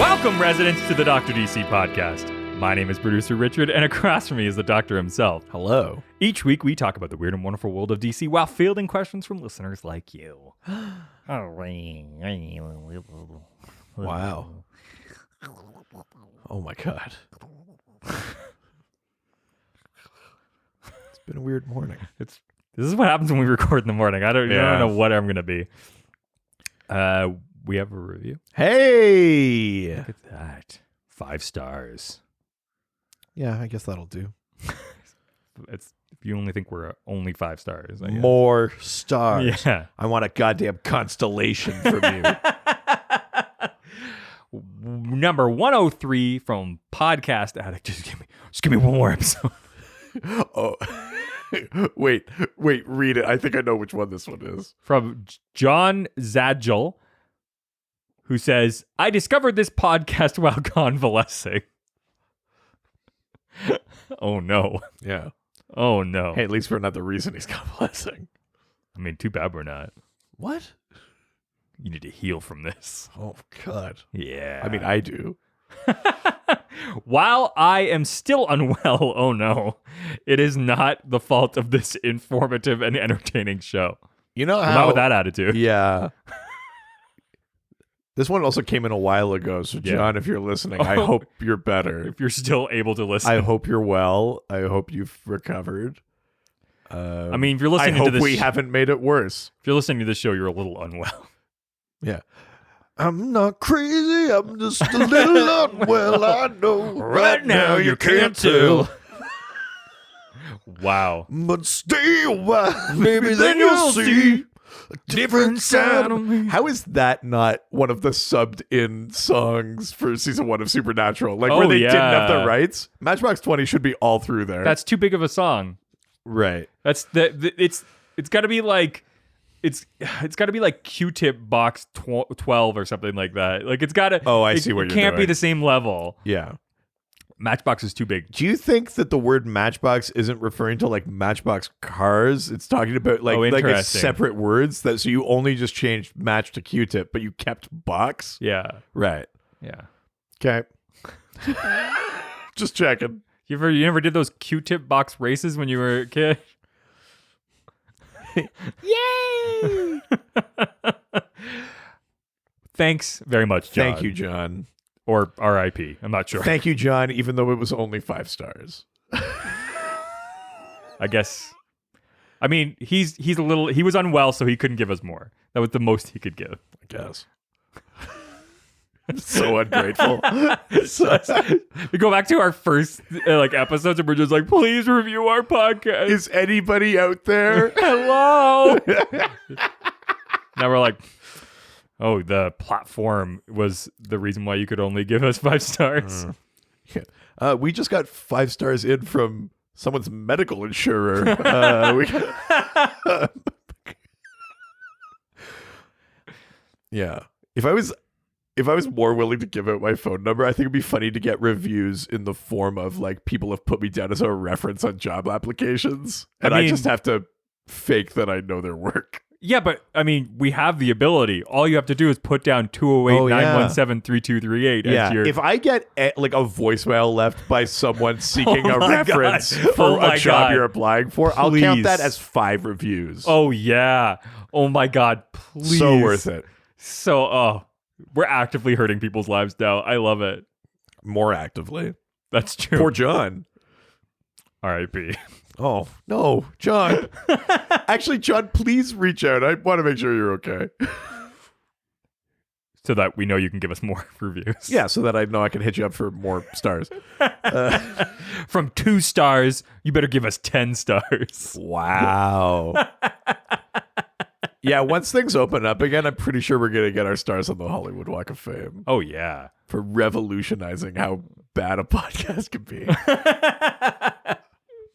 Welcome, residents, to the Dr. DC podcast. My name is producer Richard, and across from me is the doctor himself. Hello. Each week, we talk about the weird and wonderful world of DC while fielding questions from listeners like you. Wow. Oh my God. It's been a weird morning. This is what happens when we record in the morning. I don't know what I'm going to be. We have a review. Hey! Look at that. 5 stars. Yeah, I guess that'll do. If you only think we're only 5 stars. I guess. More stars. Yeah. I want a goddamn constellation from you. Number 103 from Podcast Addict. Just give me one more episode. Oh, wait, read it. I think I know which one this one is. From John Zadgel, who says, I discovered this podcast while convalescing. Oh, no. Yeah. Oh, no. Hey, at least we're not the reason he's convalescing. I mean, too bad we're not. What? You need to heal from this. Oh, God. Yeah. I mean, I do. While I am still unwell, oh no, it is not the fault of this informative and entertaining show. You know how... Not with that attitude. Yeah. This one also came in a while ago, so John, if you're listening, I hope you're better. If you're still able to listen. I hope you're well. I hope you've recovered. I mean, if you're listening I to hope this... we haven't made it worse. If you're listening to this show, you're a little unwell. Yeah. I'm not crazy, I'm just a little unwell, I know. Right now you can't tell. Wow. But stay a while, maybe then you'll see a different side of me. How is that not one of the subbed in songs for season 1 of Supernatural? Like where they didn't have the rights? Matchbox 20 should be all through there. That's too big of a song. Right. That's it's got to be like it's got to be like Q-Tip box 12 or something like that. Like it's got to I see what you're doing. It can't be the same level. Yeah. Matchbox is too big. Do you think that the word Matchbox isn't referring to like Matchbox cars? It's talking about like it's separate words that so you only just changed match to Q-Tip, but you kept box? Yeah. Right. Yeah. Okay. Just checking. You never did those Q-Tip box races when you were a kid? Yay! Thanks very much, John. Thank you, John. Or R.I.P. I'm not sure. Thank you, John, even though it was only 5 stars. I guess. I mean, he was unwell, so he couldn't give us more. That was the most he could give. I guess. I'm so ungrateful. We go back to our first episodes, and we're just like, please review our podcast. Is anybody out there? Hello. Now we're like, oh, the platform was the reason why you could only give us 5 stars. Yeah. We just got 5 stars in from someone's medical insurer. Yeah. If I was more willing to give out my phone number, I think it'd be funny to get reviews in the form of like people have put me down as a reference on job applications. And I just have to fake that I know their work. Yeah, but I mean, we have the ability. All you have to do is put down 208-917-3238 as your... If I get a voicemail left by someone seeking a reference for a job you're applying for, I'll count that as 5 reviews. Oh, yeah. Oh, my God. Please. So worth it. So, we're actively hurting people's lives now. I love it. More actively. That's true. Poor John. R.I.P. Oh, no, John. Actually, John, please reach out. I want to make sure you're okay. So that we know you can give us more reviews. Yeah, so that I know I can hit you up for more stars. From 2 stars, you better give us 10 stars. Wow. Yeah, once things open up again, I'm pretty sure we're going to get our stars on the Hollywood Walk of Fame. Oh, yeah. For revolutionizing how bad a podcast can be.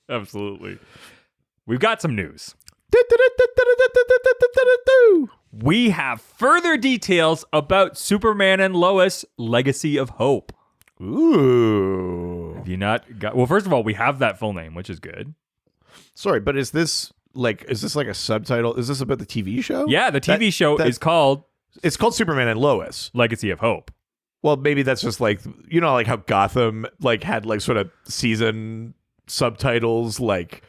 Absolutely. We've got some news. We have further details about Superman and Lois: Legacy of Hope. Ooh. Have you not got... Well, first of all, we have that full name, which is good. Sorry, but is this like a subtitle? Is this about the TV show? Yeah, the TV show is called... It's called Superman and Lois. Legacy of Hope. Well, maybe that's just like, you know, like how Gotham like had like sort of season subtitles like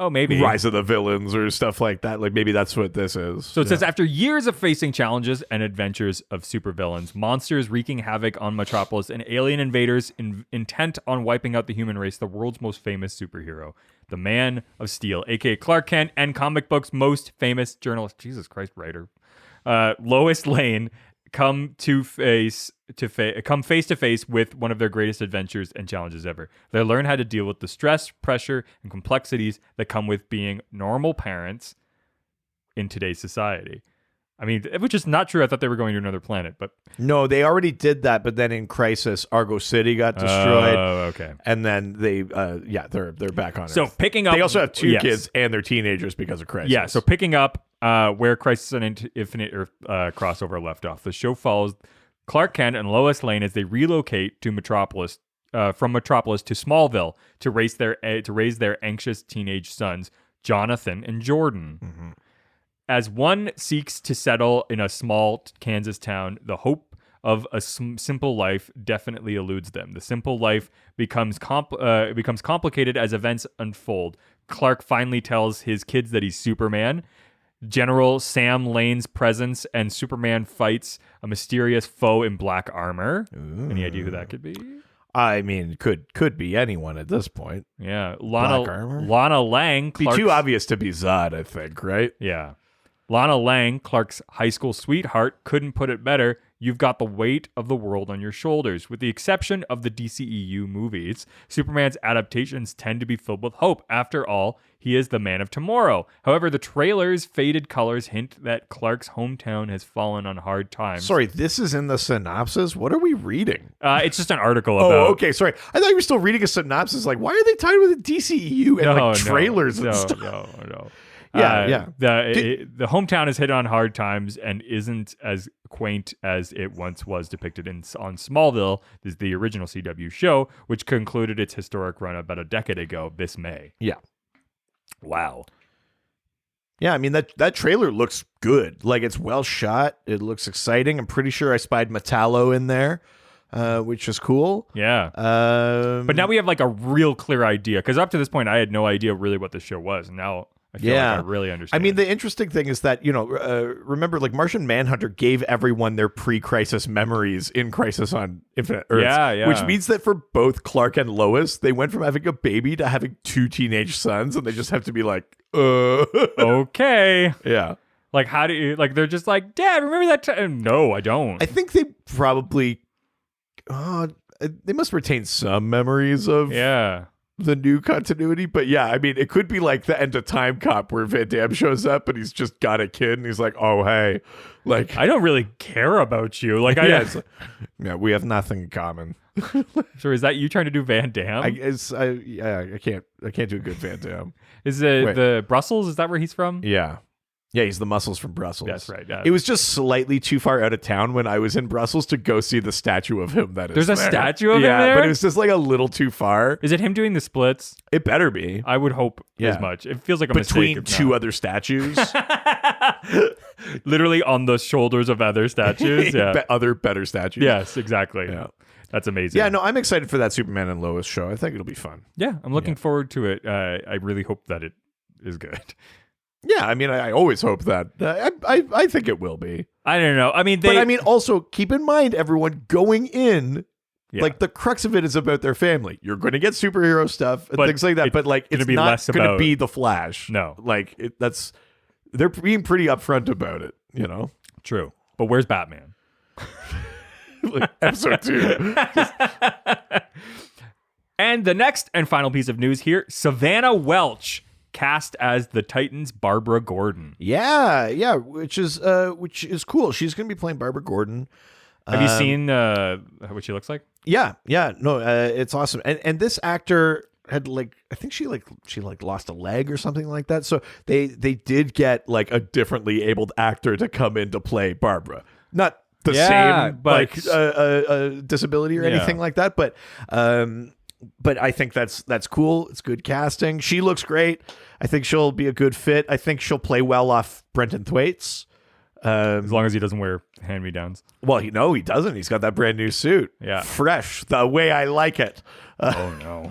Oh, maybe. Rise of the Villains or stuff like that. Like maybe that's what this is. So it says, after years of facing challenges and adventures of supervillains, monsters wreaking havoc on Metropolis, and alien invaders intent on wiping out the human race, the world's most famous superhero, the Man of Steel, aka Clark Kent, and comic books' most famous journalist, Jesus Christ, writer, Lois Lane, come face to face with one of their greatest adventures and challenges ever. They learn how to deal with the stress, pressure, and complexities that come with being normal parents in today's society. I mean, which is not true. I thought they were going to another planet, but no, they already did that. But then in Crisis, Argo City got destroyed. Oh, okay. And then they're back on Earth. So picking up, they also have two yes. kids and they're teenagers because of Crisis. Yeah. So picking up where Crisis on Infinite Earth crossover left off, the show follows Clark Kent and Lois Lane as they relocate to Metropolis, from Metropolis to Smallville to raise their anxious teenage sons, Jonathan and Jordan. Mm-hmm. As one seeks to settle in a small Kansas town, the hope of a simple life definitely eludes them. The simple life becomes complicated as events unfold. Clark finally tells his kids that he's Superman. General Sam Lane's presence, and Superman fights a mysterious foe in black armor. Ooh. Any idea who that could be? I mean, could be anyone at this point. Yeah, Black armor? Lana Lang. Be too obvious to be Zod, I think, right? Yeah. Lana Lang, Clark's high school sweetheart, couldn't put it better. You've got the weight of the world on your shoulders. With the exception of the DCEU movies, Superman's adaptations tend to be filled with hope. After all, he is the man of tomorrow. However, the trailer's faded colors hint that Clark's hometown has fallen on hard times. Sorry, this is in the synopsis? What are we reading? It's just an article about... Oh, okay, sorry. I thought you were still reading a synopsis. Like, why are they tied with the DCEU and trailers and stuff? No. Yeah. The hometown is hit on hard times and isn't as quaint as it once was depicted on Smallville. This is the original CW show, which concluded its historic run about a decade ago this May. Yeah. Wow. Yeah, I mean, that trailer looks good. Like, it's well shot. It looks exciting. I'm pretty sure I spied Metallo in there, which is cool. Yeah. But now we have, like, a real clear idea. Because up to this point, I had no idea really what the show was. And now... I feel like I really understand. I mean, the interesting thing is that, remember, like, Martian Manhunter gave everyone their pre-Crisis memories in Crisis on Infinite Earths. Yeah. Which means that for both Clark and Lois, they went from having a baby to having two teenage sons, and they just have to be like, okay. Yeah. Like, how do you, like, they're just like, Dad, remember that time? No, I don't. I think they probably, they must retain some memories of... Yeah. The new continuity, but yeah, I mean, it could be like the End of Time Cop where Van Damme shows up and he's just got a kid and he's like, "Oh hey, like I don't really care about you." Like, yeah, we have nothing in common. So is that you trying to do Van Damme? I can't do a good Van Damme. Is it the Brussels? Is that where he's from? Yeah, he's the Muscles from Brussels. That's right. Yeah. It was just slightly too far out of town when I was in Brussels to go see the statue of him. There's a statue of him there? But it was just like a little too far. Is it him doing the splits? It better be. I would hope as much. It feels like a between mistake two other statues. Literally on the shoulders of other statues. Yeah. Other better statues. Yes, exactly. Yeah. That's amazing. Yeah, no, I'm excited for that Superman and Lois show. I think it'll be fun. Yeah, I'm looking forward to it. I really hope that it is good. Yeah, I mean, I always hope that. I think it will be. I don't know. I mean, also keep in mind, everyone going in, like the crux of it is about their family. You're going to get superhero stuff and things like that, but like it's not going to be the Flash. No, like they're being pretty upfront about it. You know, true. But where's Batman? Like, episode 2. And the next and final piece of news here: Savannah Welch cast as the Titans' Barbara Gordon. Yeah, which is cool. She's going to be playing Barbara Gordon. Have you seen what she looks like? Yeah, no, it's awesome. And this actor had I think she lost a leg or something like that. So they did get like a differently abled actor to come in to play Barbara. Not the same, but disability or anything like that, but I think that's cool. It's good casting. She looks great. I think she'll be a good fit. I think she'll play well off Brenton Thwaites. As long as he doesn't wear hand-me-downs. Well, he doesn't. He's got that brand new suit. Yeah. Fresh, the way I like it. Oh, no.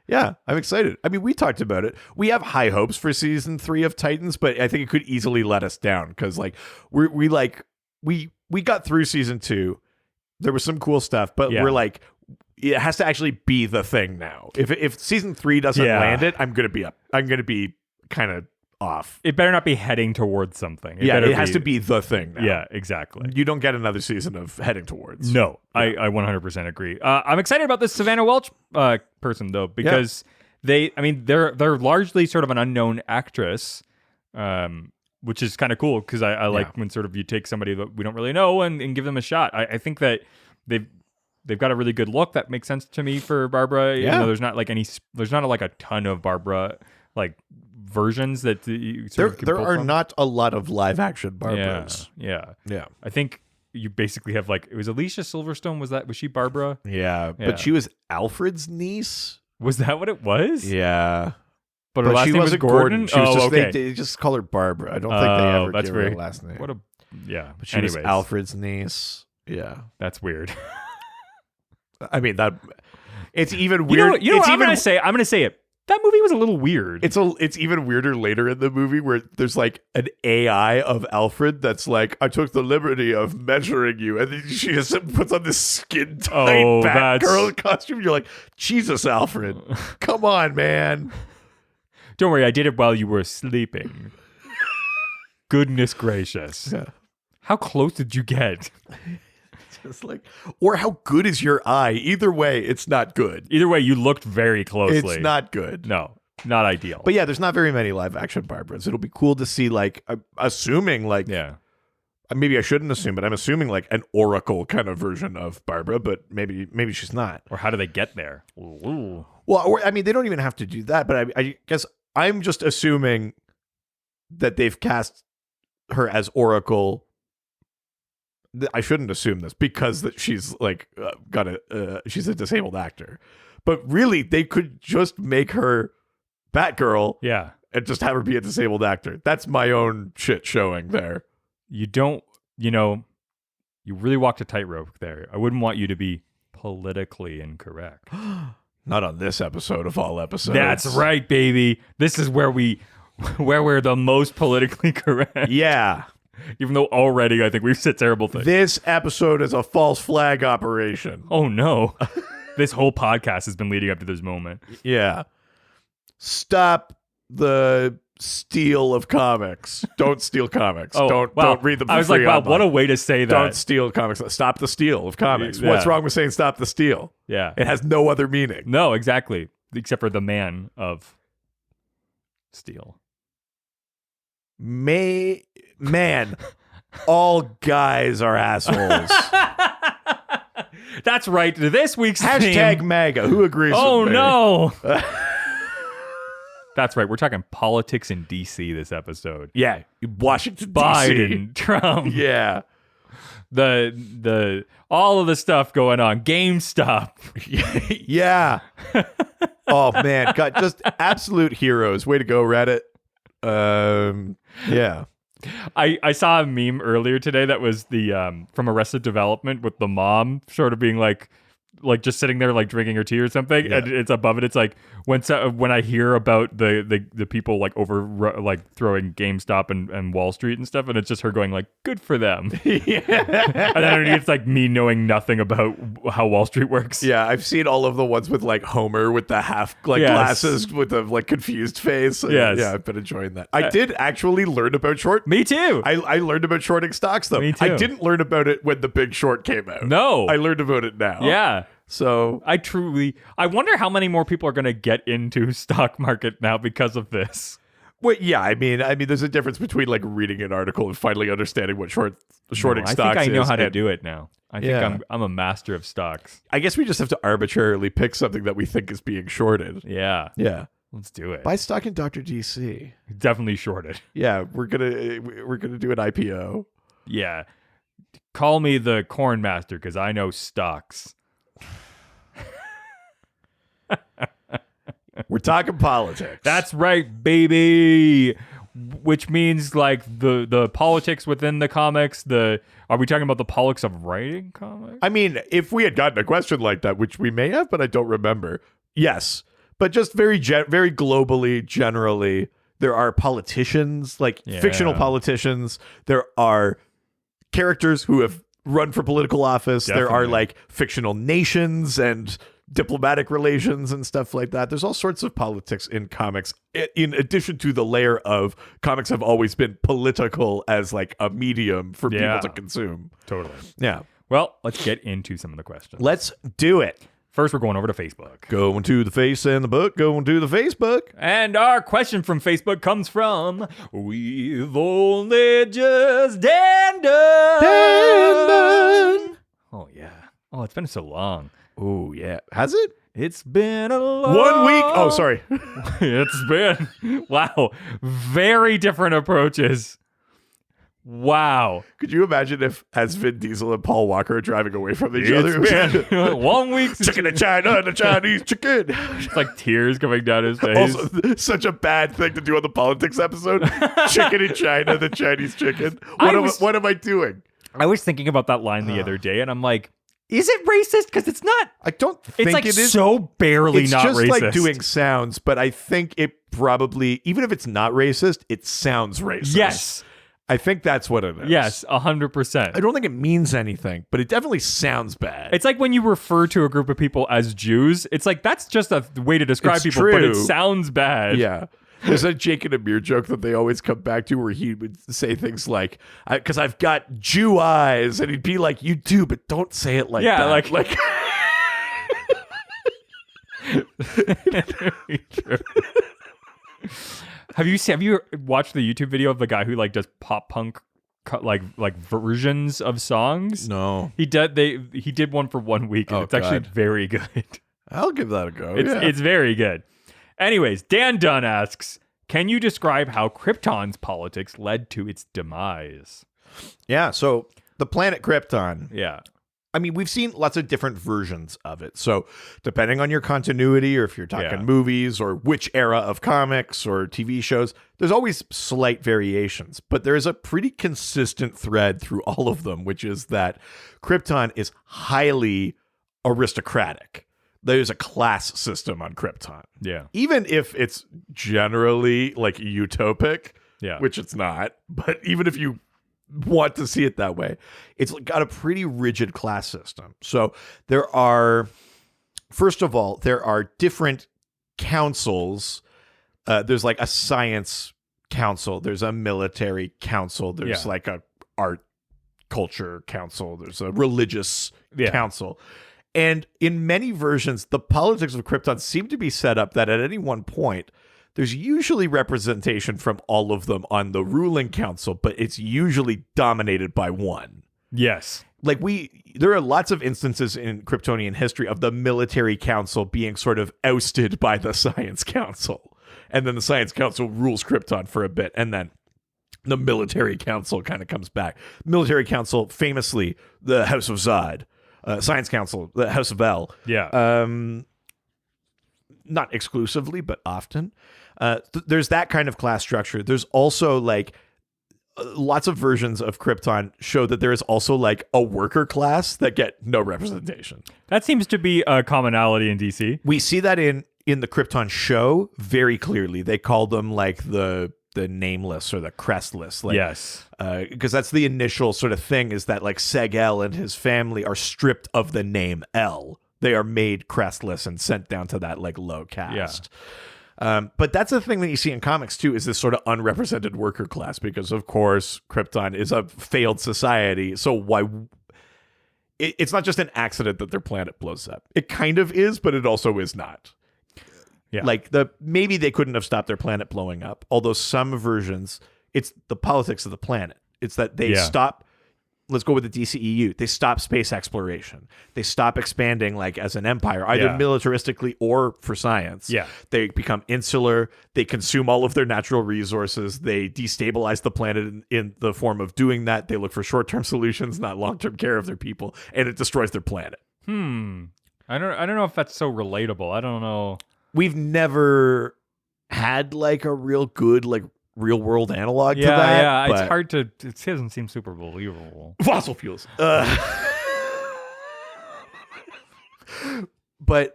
Yeah, I'm excited. I mean, we talked about it. We have high hopes for season 3 of Titans, but I think it could easily let us down because, like, we got through season 2. There was some cool stuff, but we're like, it has to actually be the thing now. If season 3 doesn't land it, I'm gonna be kind of off. It better not be heading towards something. It has to be the thing now. Yeah, exactly. You don't get another season of heading towards. No, I 100% agree. I'm excited about this Savannah Welch person though, because they're largely sort of an unknown actress, which is kind of cool because I like when sort of you take somebody that we don't really know and give them a shot. I think that they've got a really good look that makes sense to me for Barbara. Yeah. You know, there's not like a ton of Barbara like versions that you sort of can there pull are from. not a lot of live action Barbaras. Yeah. Yeah. I think you basically have like, it was Alicia Silverstone. Was she Barbara? Yeah. Yeah. But she was Alfred's niece. Was that what it was? Yeah. But her last she name was wasn't Gordon? She was Oh, just, okay. they just call her Barbara. I don't think they ever that's give her very- a last name. But she was Alfred's niece. Yeah. That's weird. I mean, that it's even weird. You know what I'm going to say? I'm going to say it. That movie was a little weird. It's even weirder later in the movie where there's like an AI of Alfred that's like, I took the liberty of measuring you, and then she just puts on this skin tight Batgirl costume. You're like, Jesus, Alfred, come on, man. Don't worry, I did it while you were sleeping. Goodness gracious. Yeah. How close did you get? Just like, or how good is your eye? Either way, it's not good. Either way, you looked very closely. It's not good. No, not ideal. But yeah, there's not very many live action Barbaras. It'll be cool to see, like, assuming, like, maybe I shouldn't assume, but I'm assuming like an Oracle kind of version of Barbara, but maybe she's not. Or how do they get there? Ooh. Well, or, I mean, they don't even have to do that, but I guess I'm just assuming that they've cast her as Oracle. I shouldn't assume this because that she's like she's a disabled actor, but really they could just make her Batgirl, and just have her be a disabled actor. That's my own shit showing there. You really walked a tightrope there. I wouldn't want you to be politically incorrect. Not on this episode of all episodes. That's right, baby. This is where we're the most politically correct. Yeah. Even though already I think we've said terrible things. This episode is a false flag operation. Oh no. This whole podcast has been leading up to this moment. Yeah. Stop the steal of comics. Don't steal comics. Don't read them for I was free like, wow, online. what a way to say that. Don't steal comics. Stop the steal of comics. Yeah. What's wrong with saying stop the steal? Yeah. It has no other meaning. No, exactly. Except for the man of steel. Man, all guys are assholes. That's right. This week's Hashtag theme. MAGA. Who agrees with me? Oh, no. That's right. We're talking politics in D.C. this episode. Yeah. Washington, D.C. Biden, Trump. Yeah. The all of the stuff going on. GameStop. Yeah. Oh, man. God, just absolute heroes. Way to go, Reddit. Yeah. I saw a meme earlier today that was the from Arrested Development with the mom sort of being like just sitting there like drinking her tea or something, and it's above it. It's like when I hear about the people like throwing GameStop and Wall Street and stuff, and it's just her going like, good for them. Yeah. And then underneath it's like me knowing nothing about how Wall Street works. Yeah, I've seen all of the ones with like Homer with the half glasses with the like confused face. Yes. Yeah, I've been enjoying that. I did actually learn about short. Me too. I learned about shorting stocks though. Me too. I didn't learn about it when The Big Short came out. No. I learned about it now. Yeah. So I wonder how many more people are going to get into stock market now because of this. Well, yeah, I mean, there's a difference between like reading an article and finally understanding what shorting stocks is. I think I know how to do it now. I think Yeah. I'm a master of stocks. I guess we just have to arbitrarily pick something that we think is being shorted. Yeah. Yeah. Let's do it. Buy stock in Dr. DC. Definitely shorted. Yeah, we're gonna do an IPO. Yeah. Call me the corn master because I know stocks. We're talking politics. That's right, baby. which means like the politics within the comics. Are we talking about the politics of writing comics? I mean, if we had gotten a question like that, which we may have, but I don't remember. Yes, but just very globally, generally, there are politicians, like fictional politicians. There are characters who have run for political office. Definitely. There are like fictional nations and diplomatic relations and stuff like that. There's all sorts of politics in comics, in addition to the layer of comics have always been political as like a medium for people to consume. Totally. Yeah. Well, let's get into some of the questions. Let's do it. First, we're going over to Facebook. Going to the face and the book. Going to the Facebook. And our question from Facebook comes from We've Only Just Dan Done. Oh, yeah. Oh, it's been so long. Oh, yeah. Has it? It's been a long... 1 week. Oh, sorry. It's been... Wow. Very different approaches. Wow. Could you imagine if, as Vin Diesel and Paul Walker are driving away from each other? It's been 1 week. Chicken in China, the Chinese chicken. It's like tears coming down his face. Also, such a bad thing to do on the politics episode. Chicken in China, the Chinese chicken. What am I doing? I was thinking about that line the other day, and I'm like, is it racist? Because it's not. I don't think it's like it is. So barely it's not just racist. Like doing sounds, but I think it probably, even if it's not racist, it sounds racist. Yes. I think that's what it is. Yes, 100%. I don't think it means anything, but it definitely sounds bad. It's like when you refer to a group of people as Jews, it's like that's just a way to describe It's people, true. but it sounds bad. Yeah. There's a Jake and Amir joke that they always come back to where he would say things like, because I've got Jew eyes. And he'd be like, you do, but don't say it like that. Yeah, like Have you watched the YouTube video of the guy who like does pop punk like versions of songs? No. He did one for 1 week and it's actually very good. I'll give that a go. It's very good. Anyways, Dan Dunn asks, can you describe how Krypton's politics led to its demise? Yeah, so the planet Krypton. Yeah. I mean, we've seen lots of different versions of it. So depending on your continuity, or if you're talking movies or which era of comics or TV shows, there's always slight variations. But there is a pretty consistent thread through all of them, which is that Krypton is highly aristocratic. There's a class system on Krypton. Yeah. Even if it's generally like utopic, which it's not, but even if you want to see it that way, it's got a pretty rigid class system. So first of all, there are different councils. There's like a science council. There's a military council. There's like a art culture council. There's a religious council. And in many versions, the politics of Krypton seem to be set up that at any one point, there's usually representation from all of them on the ruling council, but it's usually dominated by one. Yes. Like there are lots of instances in Kryptonian history of the military council being sort of ousted by the science council. And then the science council rules Krypton for a bit. And then the military council kind of comes back. Military council, famously, the House of Zod. Science council, the House of El. Yeah. Not exclusively, but often. There's that kind of class structure. There's also like lots of versions of Krypton show that there is also like a worker class that get no representation. That seems to be a commonality in DC. We see that in the Krypton show very clearly. They call them like the nameless or the crestless. Like, yes. Because that's the initial sort of thing, is that like Seg-El and his family are stripped of the name El. They are made crestless and sent down to that like low caste. Yeah. But that's the thing that you see in comics too, is this sort of unrepresented worker class, because of course Krypton is a failed society. So why? It's not just an accident that their planet blows up. It kind of is, but it also is not. Yeah. Like maybe they couldn't have stopped their planet blowing up. Although some versions, it's the politics of the planet. It's that they stop. Let's go with the DCEU. They stop space exploration. They stop expanding like as an empire, either militaristically or for science. Yeah. They become insular. They consume all of their natural resources. They destabilize the planet in the form of doing that. They look for short-term solutions, not long-term care of their people, and it destroys their planet. I don't know if that's so relatable. I don't know. We've never had like a real good like real world analog to Yeah, that. yeah. But It's hard to. It doesn't seem super believable. fossil fuels. But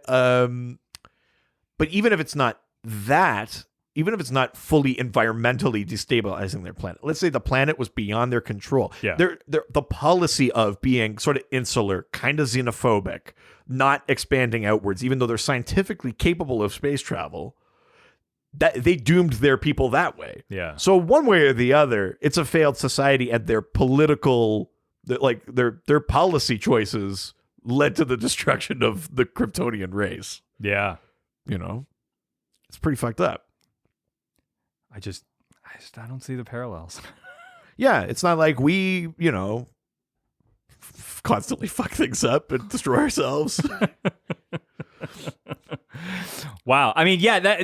even if it's not that, even if it's not fully environmentally destabilizing their planet, let's say the planet was beyond their control. Yeah. The policy of being sort of insular, kind of xenophobic, not expanding outwards, even though they're scientifically capable of space travel, that they doomed their people that way. Yeah. So one way or the other, it's a failed society, and their political, like their policy choices led to the destruction of the Kryptonian race. Yeah. You know, it's pretty fucked up. I don't see the parallels. Yeah, it's not like we, constantly fuck things up and destroy ourselves. Wow. I mean, yeah.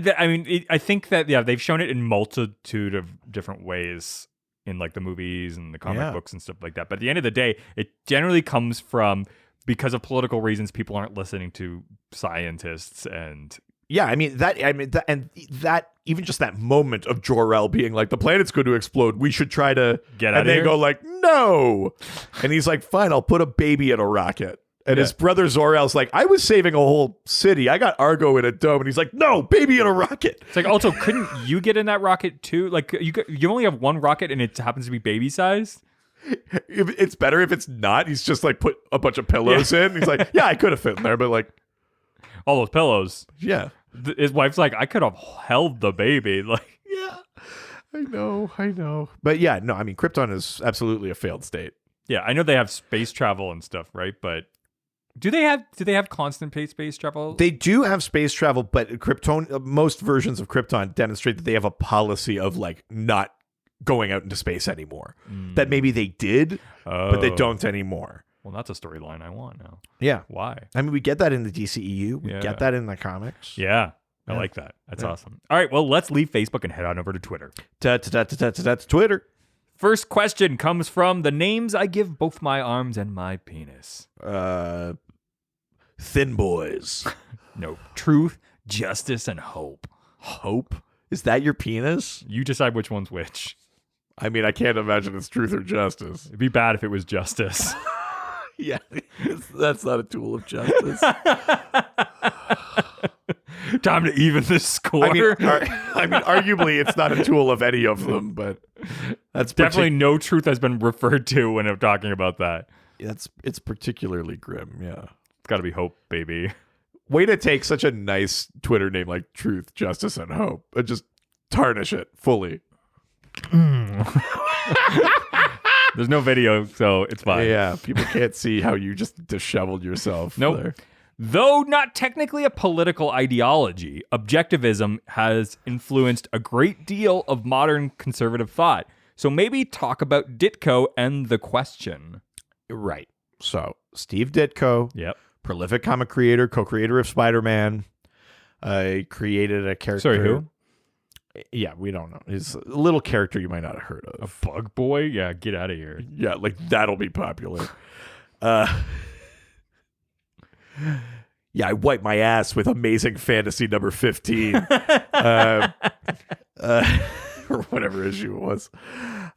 I think that they've shown it in multitude of different ways in like the movies and the comic books and stuff like that. But at the end of the day, it generally comes from because of political reasons. People aren't listening to scientists and. Yeah, that even just that moment of Jor-El being like, the planet's going to explode, we should try to get out of here. And they go like, no. And he's like, fine, I'll put a baby in a rocket. And his brother Zor-El's like, I was saving a whole city. I got Argo in a dome. And he's like, no, baby in a rocket. It's like, also, couldn't you get in that rocket too? Like, you only have one rocket and it happens to be baby sized. It's better if it's not. He's just like put a bunch of pillows in. He's like, yeah, I could have fit in there, but like. All those pillows. Yeah. His wife's like, I could have held the baby. Like, yeah, I know. But yeah, no, I mean, Krypton is absolutely a failed state. Yeah, I know they have space travel and stuff, right? But do they have constant space travel? They do have space travel, but most versions of Krypton demonstrate that they have a policy of like not going out into space anymore. That maybe they did, but they don't anymore. Well, that's a storyline I want now. Yeah. Why? I mean, we get that in the DCEU. We get that in the comics. Yeah. I like that. That's awesome. All right. Well, let's leave Facebook and head on over to Twitter. Twitter. First question comes from the names I give both my arms and my penis. Thin boys. No. Truth, justice, and hope. Hope? Is that your penis? You decide which one's which. I mean, I can't imagine it's truth or justice. It'd be bad if it was justice. Yeah, that's not a tool of justice. Time to even the score. I mean, arguably, it's not a tool of any of them, but that's definitely no truth has been referred to when I'm talking about that. It's particularly grim. Yeah, it's got to be hope, baby. Way to take such a nice Twitter name like Truth, Justice, and Hope and just tarnish it fully. There's no video, so it's fine. Yeah, people can't see how you just disheveled yourself. Nope. There. Though not technically a political ideology, objectivism has influenced a great deal of modern conservative thought. So maybe talk about Ditko and the question. Right. So Steve Ditko, yep, prolific comic creator, co-creator of Spider-Man, created a character. Sorry, who? Yeah, we don't know. He's a little character you might not have heard of. A bug boy? Yeah, get out of here. Yeah, like that'll be popular. Yeah, I wipe my ass with Amazing Fantasy number 15. Or whatever issue it was.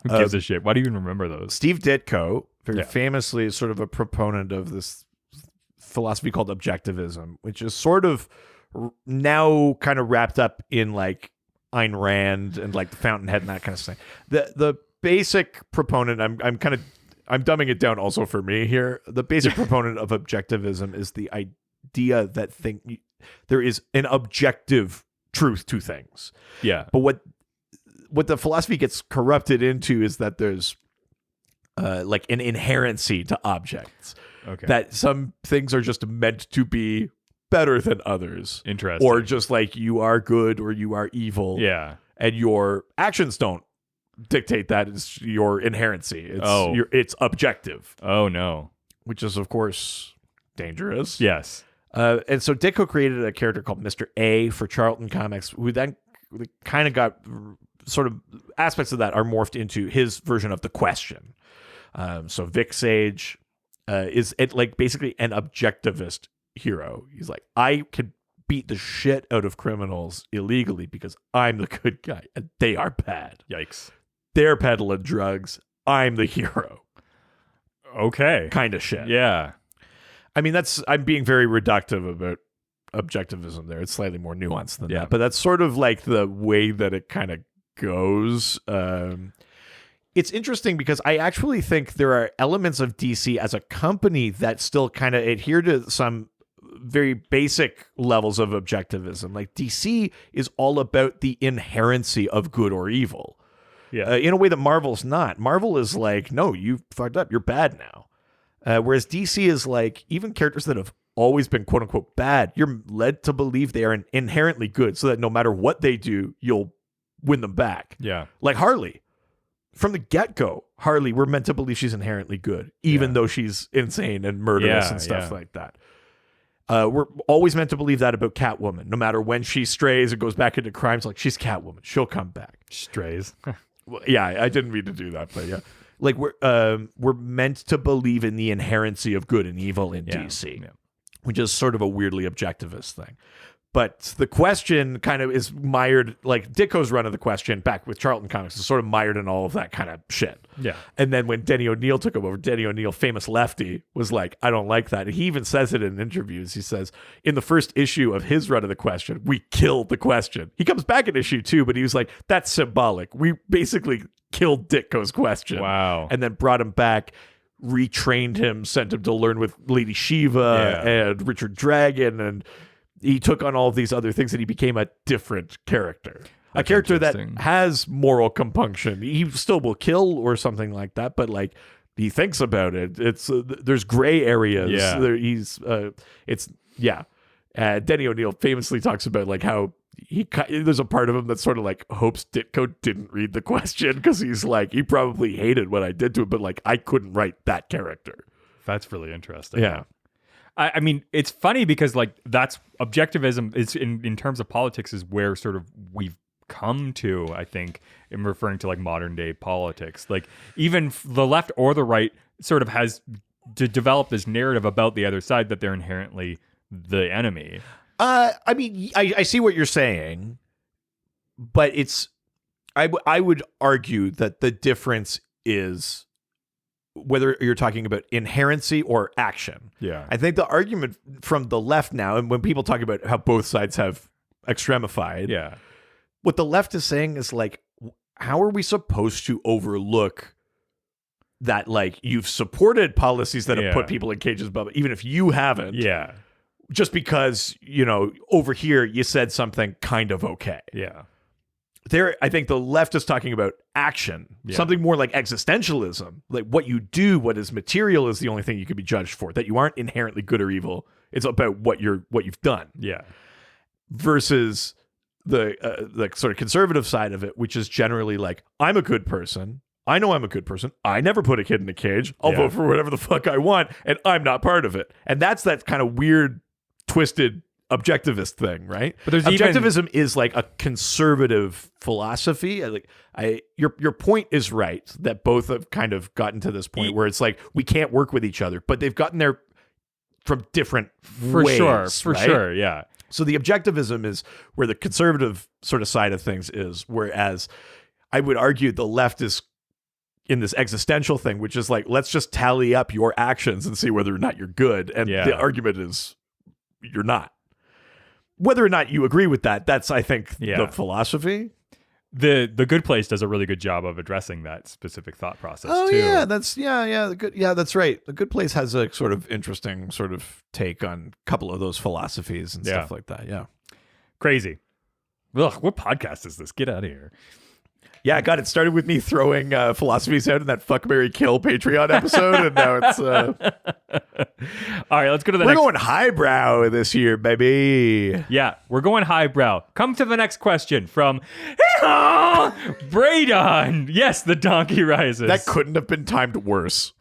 Who gives a shit? Why do you even remember those? Steve Ditko, very famously sort of a proponent of this philosophy called objectivism, which is sort of now kind of wrapped up in like Ayn Rand and like the Fountainhead and that kind of thing. The basic proponent, I'm dumbing it down also for me here. The basic proponent of objectivism is the idea that there is an objective truth to things. Yeah. But what the philosophy gets corrupted into is that there's like an inherency to objects. Okay. That some things are just meant to be better than others. Interesting. Or just like you are good or you are evil. Yeah. And your actions don't dictate that. It's your inherency. It's objective. Oh, no. Which is, of course, dangerous. Yes. And so Ditko created a character called Mr. A for Charlton Comics, who then kind of got sort of aspects of that are morphed into his version of the question. So Vic Sage is like basically an objectivist hero. He's like, I can beat the shit out of criminals illegally because I'm the good guy and they are bad. Yikes. They're peddling drugs. I'm the hero. Okay. Kind of shit. Yeah. I mean, I'm being very reductive about objectivism there. It's slightly more nuanced than that. But that's sort of like the way that it kind of goes. It's interesting because I actually think there are elements of DC as a company that still kind of adhere to some very basic levels of objectivism. Like DC is all about the inherency of good or evil. Yeah. In a way that Marvel's not. Marvel is like, no, you fucked up. You're bad now. Whereas DC is like, even characters that have always been quote unquote bad, you're led to believe they are inherently good so that no matter what they do, you'll win them back. Yeah. Like Harley. From the get-go, Harley, we're meant to believe she's inherently good, even though she's insane and murderous and stuff like that. We're always meant to believe that about Catwoman. No matter when she strays and goes back into crimes, like, she's Catwoman. She'll come back. Strays. Well, yeah, I didn't mean to do that, but yeah. Like, we're meant to believe in the inherency of good and evil in DC, which is sort of a weirdly objectivist thing. But the question kind of is mired, like Ditko's run of the question back with Charlton Comics is sort of mired in all of that kind of shit. Yeah. And then when Denny O'Neil took him over, Denny O'Neil, famous lefty, was like, I don't like that. And he even says it in interviews. He says, in the first issue of his run of the question, we killed the question. He comes back in issue 2, but he was like, that's symbolic. We basically killed Ditko's question. Wow. And then brought him back, retrained him, sent him to learn with Lady Shiva and Richard Dragon, and he took on all of these other things and he became a different character. A character that has moral compunction. He still will kill or something like that, but like he thinks about it. It's there's gray areas. Yeah. Denny O'Neil famously talks about like how there's a part of him that sort of like hopes Ditko didn't read the question because he's like, he probably hated what I did to him, but like I couldn't write that character. That's really interesting. Yeah. I mean, it's funny because like that's objectivism is in terms of politics is where sort of we've come to, I think, in referring to like modern day politics. Like even the left or the right sort of has to develop this narrative about the other side that they're inherently the enemy. I mean, I see what you're saying, but I would argue that the difference is whether you're talking about inherency or action. Yeah. I think the argument from the left now, and when people talk about how both sides have extremified, what the left is saying is like, how are we supposed to overlook that like you've supported policies that have put people in cages, but even if you haven't, just because, you know, over here you said something kind of okay. Yeah. There, I think the left is talking about action, something more like existentialism, like what you do, what is material is the only thing you can be judged for, that you aren't inherently good or evil. It's about what you've done. Yeah. Versus the sort of conservative side of it, which is generally like, I'm a good person. I know I'm a good person. I never put a kid in a cage. I'll vote for whatever the fuck I want, and I'm not part of it. And that's that kind of weird, twisted objectivist thing, right? But there's objectivism is like a conservative philosophy. Like your point is right that both have kind of gotten to this point where it's like we can't work with each other, but they've gotten there from different ways. For sure, yeah. So the objectivism is where the conservative sort of side of things is, whereas I would argue the left is in this existential thing, which is like, let's just tally up your actions and see whether or not you're good. And the argument is you're not. Whether or not you agree with that, that's, I think, the philosophy. The Good Place does a really good job of addressing that specific thought process. Oh, too. yeah, that's that's right. The Good Place has a sort of interesting sort of take on a couple of those philosophies and stuff like that. Yeah, crazy. Ugh, what podcast is this? Get out of here. Yeah, God, it started with me throwing philosophies out in that Fuck, Marry, Kill Patreon episode, and now it's... All right, let's go to the We're next... going highbrow this year, baby. Yeah, we're going highbrow. Come to the next question from Braydon. Yes, the donkey rises. That couldn't have been timed worse.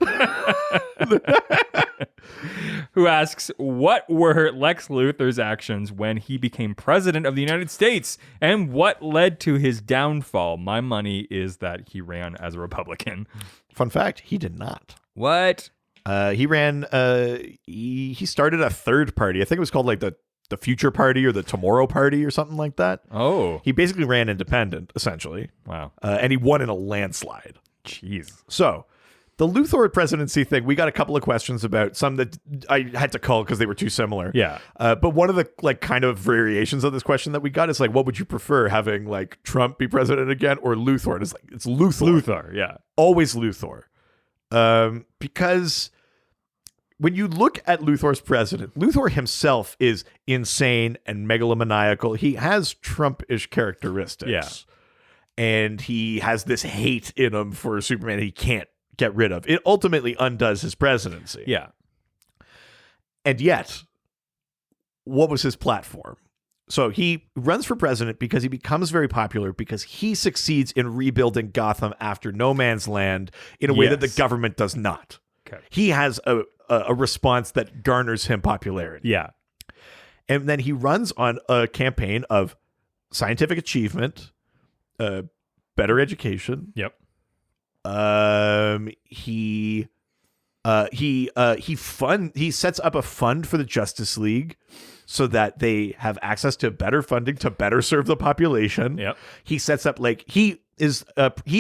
Who asks, what were Lex Luthor's actions when he became president of the United States, and what led to his downfall? My money is that he ran as a Republican. Fun fact, he did not. What? He ran, he started a third party. I think it was called like the the Future Party or the Tomorrow Party or something like that. Oh, He basically ran independent, essentially. wow. And he won in a landslide. Jeez. So the Luthor presidency thing, we got a couple of questions about, some that I had to cull because they were too similar. Yeah. But one of the like kind of variations of this question that we got is like, what would you prefer, having like Trump be president again or Luthor? And it's like, it's Luthor. Luthor, yeah. Always Luthor. Because when you look at Luthor's president, Luthor himself is insane and megalomaniacal. He has Trump-ish characteristics. Yeah. And he has this hate in him for Superman he can't get rid of. It ultimately undoes his presidency. Yeah. And yet, what was his platform? So he runs for president because he becomes very popular because he succeeds in rebuilding Gotham after No Man's Land in a way that the government does not. Okay. He has a response that garners him popularity. Yeah. And then he runs on a campaign of scientific achievement, better education. Yep. He sets up a fund for the Justice League so that they have access to better funding to better serve the population. Yep. He sets up he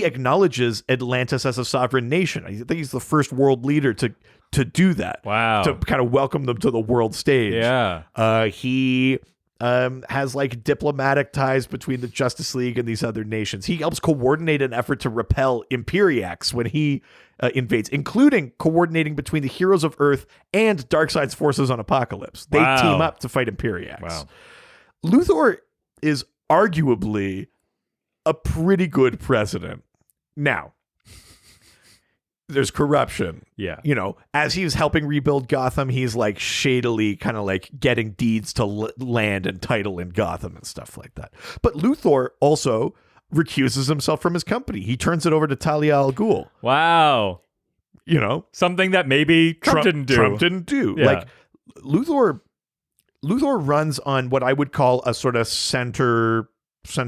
acknowledges Atlantis as a sovereign nation. I think he's the first world leader to do that. Wow. To kind of welcome them to the world stage. Yeah. He has like diplomatic ties between the Justice League and these other nations. He helps coordinate an effort to repel Imperiax when he invades, including coordinating between the heroes of Earth and Darkseid's forces on Apocalypse. They team up to fight Imperiax. Wow. Luthor is arguably a pretty good president. Now, there's corruption. Yeah. You know, as he's helping rebuild Gotham, he's like shadily kind of like getting deeds to land and title in Gotham and stuff like that. But Luthor also recuses himself from his company. He turns it over to Talia al Ghul. Wow. You know, something that maybe Trump didn't do. Trump didn't do. Yeah. Like Luthor runs on what I would call a sort of center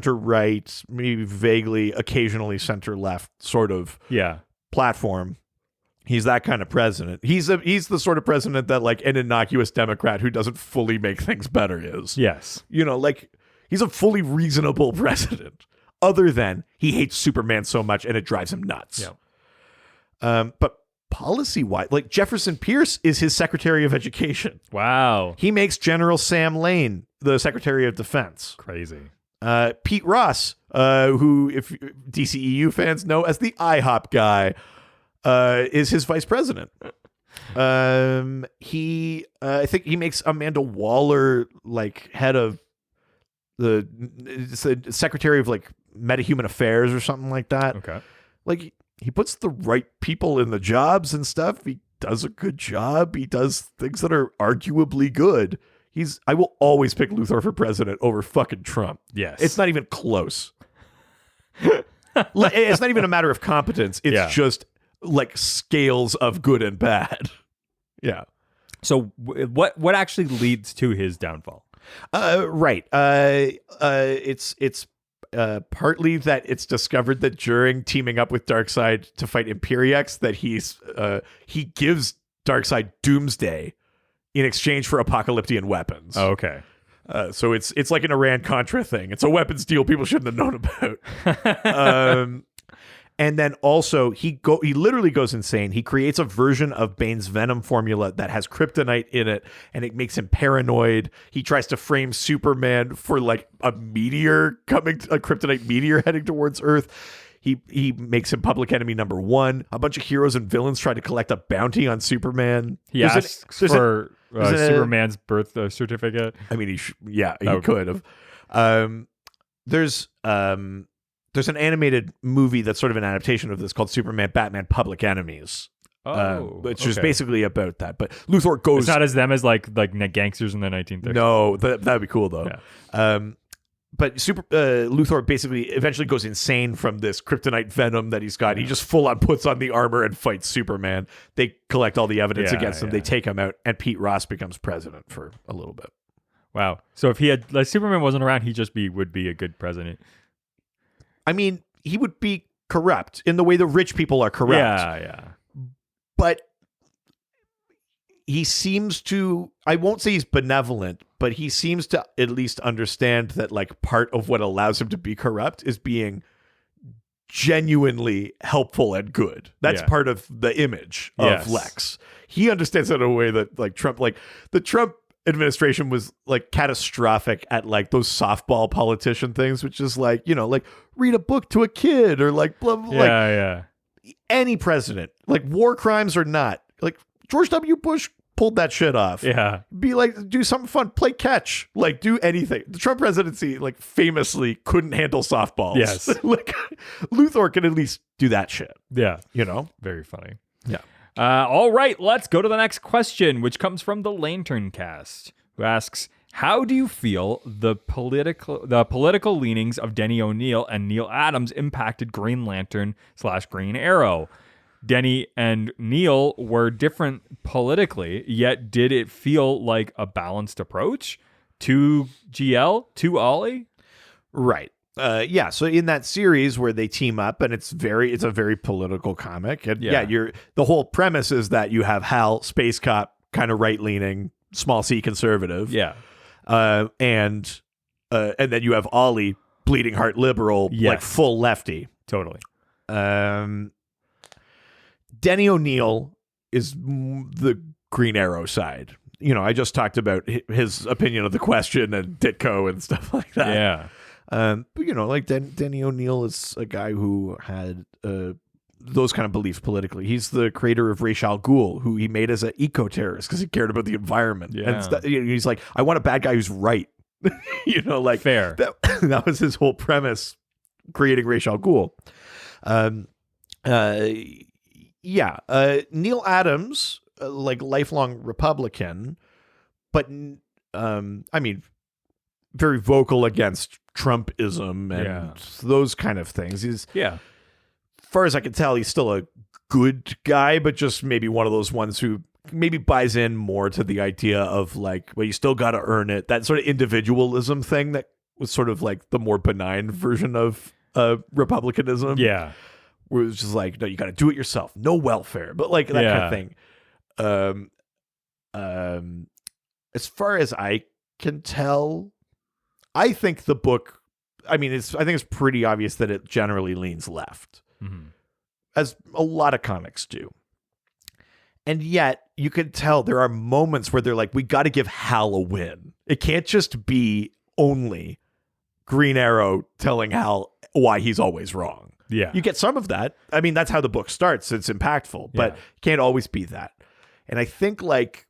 right, maybe vaguely, occasionally center left sort of platform. He's that kind of president. He's the sort of president that like an innocuous Democrat who doesn't fully make things better is. Yes. You know, like he's a fully reasonable president, other than he hates Superman so much and it drives him nuts. Yeah. But policy-wise, like Jefferson Pierce is his Secretary of Education. Wow. He makes General Sam Lane the Secretary of Defense. Crazy. Pete Ross, who, if DCEU fans know as the IHOP guy, is his vice president. I think he makes Amanda Waller like head of the Secretary of like Metahuman Affairs or something like that. Okay. Like he puts the right people in the jobs and stuff. He does a good job. He does things that are arguably good. I will always pick Luthor for president over fucking Trump. Yes. It's not even close. It's not even a matter of competence. It's just like scales of good and bad. Yeah. So what actually leads to his downfall? Right. It's partly that it's discovered that during teaming up with Darkseid to fight Imperiax that he gives Darkseid Doomsday in exchange for apocalyptic weapons. Oh, okay. So it's like an Iran-Contra thing. It's a weapons deal people shouldn't have known about. And then also he literally goes insane. He creates a version of Bane's Venom formula that has kryptonite in it, and it makes him paranoid. He tries to frame Superman for like a kryptonite meteor heading towards Earth. He makes him public enemy number one. A bunch of heroes and villains try to collect a bounty on Superman. He asks for Superman's birth certificate. I mean, he could have. There's an animated movie that's sort of an adaptation of this called Superman Batman Public Enemies. Which is basically about that. But Luthor goes... It's not as them as like gangsters in the 1930s. No, that'd be cool though. Yeah. But Luthor basically eventually goes insane from this kryptonite venom that he's got. He just full on puts on the armor and fights Superman. They collect all the evidence against him. They take him out, and Pete Ross becomes president for a little bit. Wow. So if he had Superman wasn't around, he just would be a good president. I mean, he would be corrupt in the way the rich people are corrupt. Yeah. But he seems to, I won't say he's benevolent, but he seems to at least understand that like part of what allows him to be corrupt is being genuinely helpful and good. That's part of the image of Lex. He understands that in a way that like Trump, like the Trump administration was like catastrophic at like those softball politician things, which is like, you know, like read a book to a kid or like blah, blah, any president, like war crimes or not, like George W. Bush pulled that shit off. Yeah. Be like, do something fun, play catch, like do anything. The Trump presidency like famously couldn't handle softballs. Yes. Like Luthor can at least do that shit. Yeah. You know? Very funny. Yeah. All right, let's go to the next question, which comes from the Lantern Cast, who asks, how do you feel the political leanings of Denny O'Neil and Neil Adams impacted Green Lantern / Green Arrow? Denny and Neil were different politically, yet did it feel like a balanced approach to GL, to Ollie? Right. Yeah. So in that series where they team up, and it's a very political comic, and the whole premise is that you have Hal, space cop, kind of right leaning, small c conservative, and then you have Ollie, bleeding heart liberal, like full lefty, totally. Denny O'Neil is the Green Arrow side. You know, I just talked about his opinion of the question and Ditko and stuff like that. Yeah. But, you know, like Denny O'Neil is a guy who had those kind of beliefs politically. He's the creator of Ra's al Ghul, who he made as an eco-terrorist because he cared about the environment. Yeah. And he's like, I want a bad guy who's right. You know, like fair. That was his whole premise, creating Ra's al Ghul. Neil Adams, like lifelong Republican, but I mean, very vocal against Trumpism and those kind of things. He's, as far as I can tell, he's still a good guy, but just maybe one of those ones who maybe buys in more to the idea of like, well, you still got to earn it. That sort of individualism thing that was sort of like the more benign version of Republicanism. Yeah. Where it was just like, no, you got to do it yourself. No welfare, but like that kind of thing. As far as I can tell, I think the book, I think it's pretty obvious that it generally leans left, as a lot of comics do. And yet you can tell there are moments where they're like, we got to give Hal a win. It can't just be only Green Arrow telling Hal why he's always wrong. Yeah. You get some of that. I mean, that's how the book starts. It's impactful, but it can't always be that. And I think like,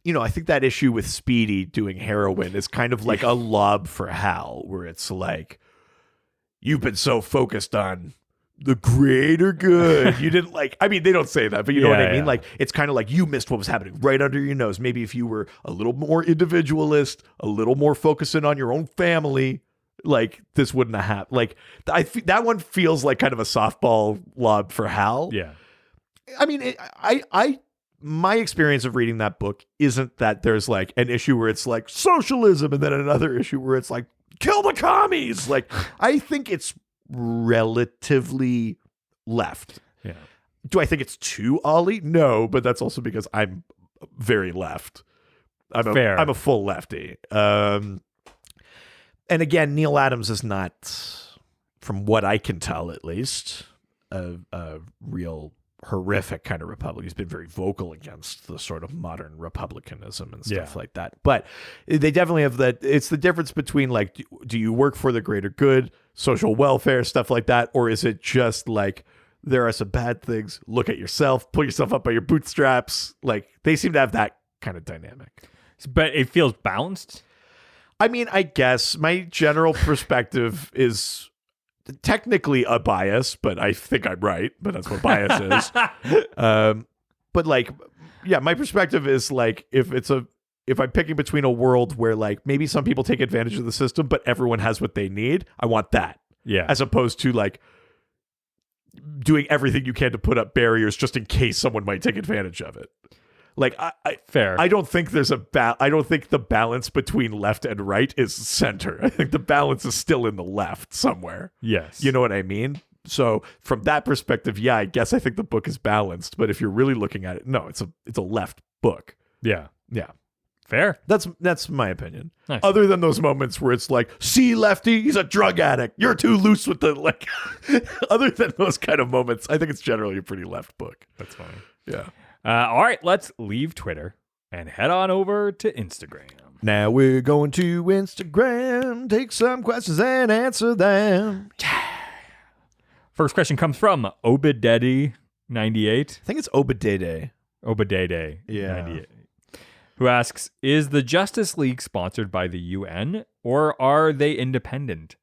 you know, I think that issue with Speedy doing heroin is kind of like a lob for Hal, where it's like, you've been so focused on the greater good. You didn't like, I mean, they don't say that, but you know what I mean? Like, it's kind of like you missed what was happening right under your nose. Maybe if you were a little more individualist, a little more focusing on your own family, like this wouldn't have happened. Like that one feels like kind of a softball lob for Hal. Yeah. I mean, my experience of reading that book isn't that there's like an issue where it's like socialism and then another issue where it's like kill the commies. Like, I think it's relatively left. Yeah. Do I think it's too Ollie? No, but that's also because I'm very left. I'm a full lefty. And again, Neil Adams is not, from what I can tell at least, a real horrific kind of Republican. He's been very vocal against the sort of modern republicanism and stuff like that. But they definitely have that. It's the difference between like, do you work for the greater good, social welfare, stuff like that? Or is it just like, there are some bad things, look at yourself, pull yourself up by your bootstraps? Like, they seem to have that kind of dynamic. But it feels balanced. I mean, I guess my general perspective is technically a bias, but I think I'm right. But that's what bias is. But like, yeah, my perspective is like, if I'm picking between a world where like maybe some people take advantage of the system, but everyone has what they need, I want that. Yeah. As opposed to like doing everything you can to put up barriers just in case someone might take advantage of it. Like, fair. I don't think there's I don't think the balance between left and right is center. I think the balance is still in the left somewhere. Yes. You know what I mean? So from that perspective, yeah, I guess I think the book is balanced. But if you're really looking at it, no, it's a left book. book. Yeah. Yeah. Fair. That's my opinion. Nice. Other than those moments where it's like, see, Lefty, he's a drug addict. You're too loose with the like. Other than those kind of moments, I think it's generally a pretty left book. That's funny. Yeah. All right, let's leave Twitter and head on over to Instagram. Now we're going to Instagram, take some questions and answer them. First question comes from Obededi98. I think it's Obadede. Obadede. Yeah. 98. Who asks, is the Justice League sponsored by the UN or are they independent?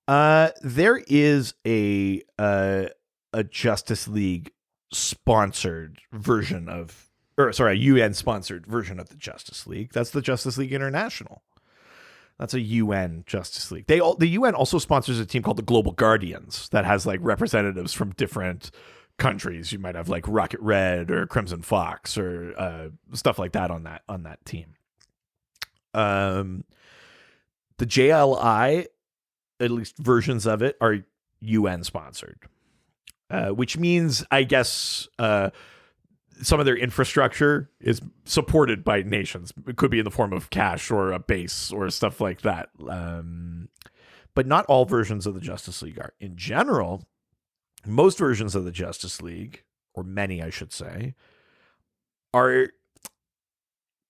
There is a Justice League sponsored version of, a UN sponsored version of the Justice League. That's the Justice League International. That's a UN Justice League. The UN also sponsors a team called the Global Guardians that has like representatives from different countries. You might have like Rocket Red or Crimson Fox or stuff like that on that team. The JLI, at least versions of it, are UN sponsored, which means I guess some of their infrastructure is supported by nations. It could be in the form of cash or a base or stuff like that. But not all versions of the Justice League are. In general, most versions of the Justice League, or many, I should say, are,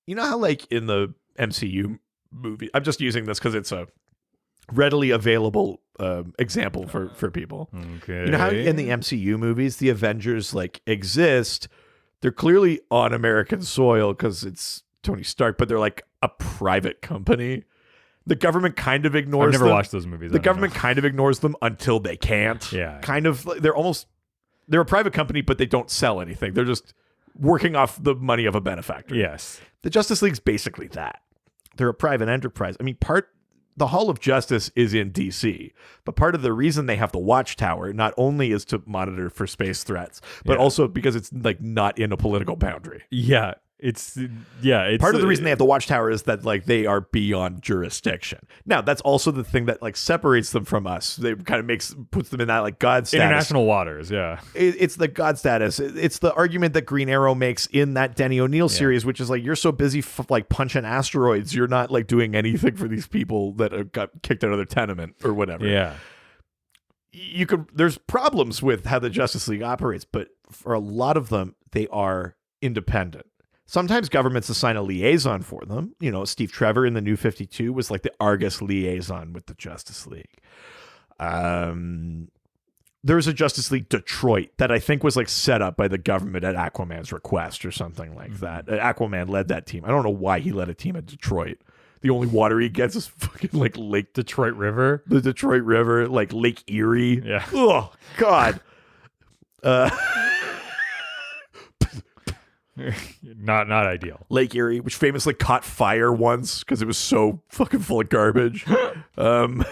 you know how like in the MCU movie, I'm just using this because it's a readily available example for people. Okay. You know how in the MCU movies, the Avengers like exist, they're clearly on American soil because it's Tony Stark, but they're like a private company. The government kind of ignores them. I've never watched those movies. The government kind of ignores them until they can't. Yeah. Kind of, they're a private company, but they don't sell anything. They're just working off the money of a benefactor. Yes. The Justice League's basically that. They're a private enterprise. I mean, the Hall of Justice is in DC, but part of the reason they have the Watchtower not only is to monitor for space threats, but also because it's like not in a political boundary. Yeah. It's part of the reason they have the Watchtower is that like they are beyond jurisdiction. Now that's also the thing that like separates them from us. They kind of puts them in that like God status. International waters. Yeah. It's the God status. It's the argument that Green Arrow makes in that Denny O'Neil series, which is like, you're so busy like punching asteroids. You're not like doing anything for these people that got kicked out of their tenement or whatever. Yeah. There's problems with how the Justice League operates, but for a lot of them, they are independent. Sometimes governments assign a liaison for them. You know, Steve Trevor in the New 52 was like the Argus liaison with the Justice League. There's a Justice League Detroit that I think was like set up by the government at Aquaman's request or something like that. Aquaman led that team. I don't know why he led a team at Detroit. The only water he gets is fucking like Lake Detroit River. The Detroit River, like Lake Erie. Yeah. Oh, God. Not ideal. Lake Erie, which famously caught fire once because it was so fucking full of garbage. Yum.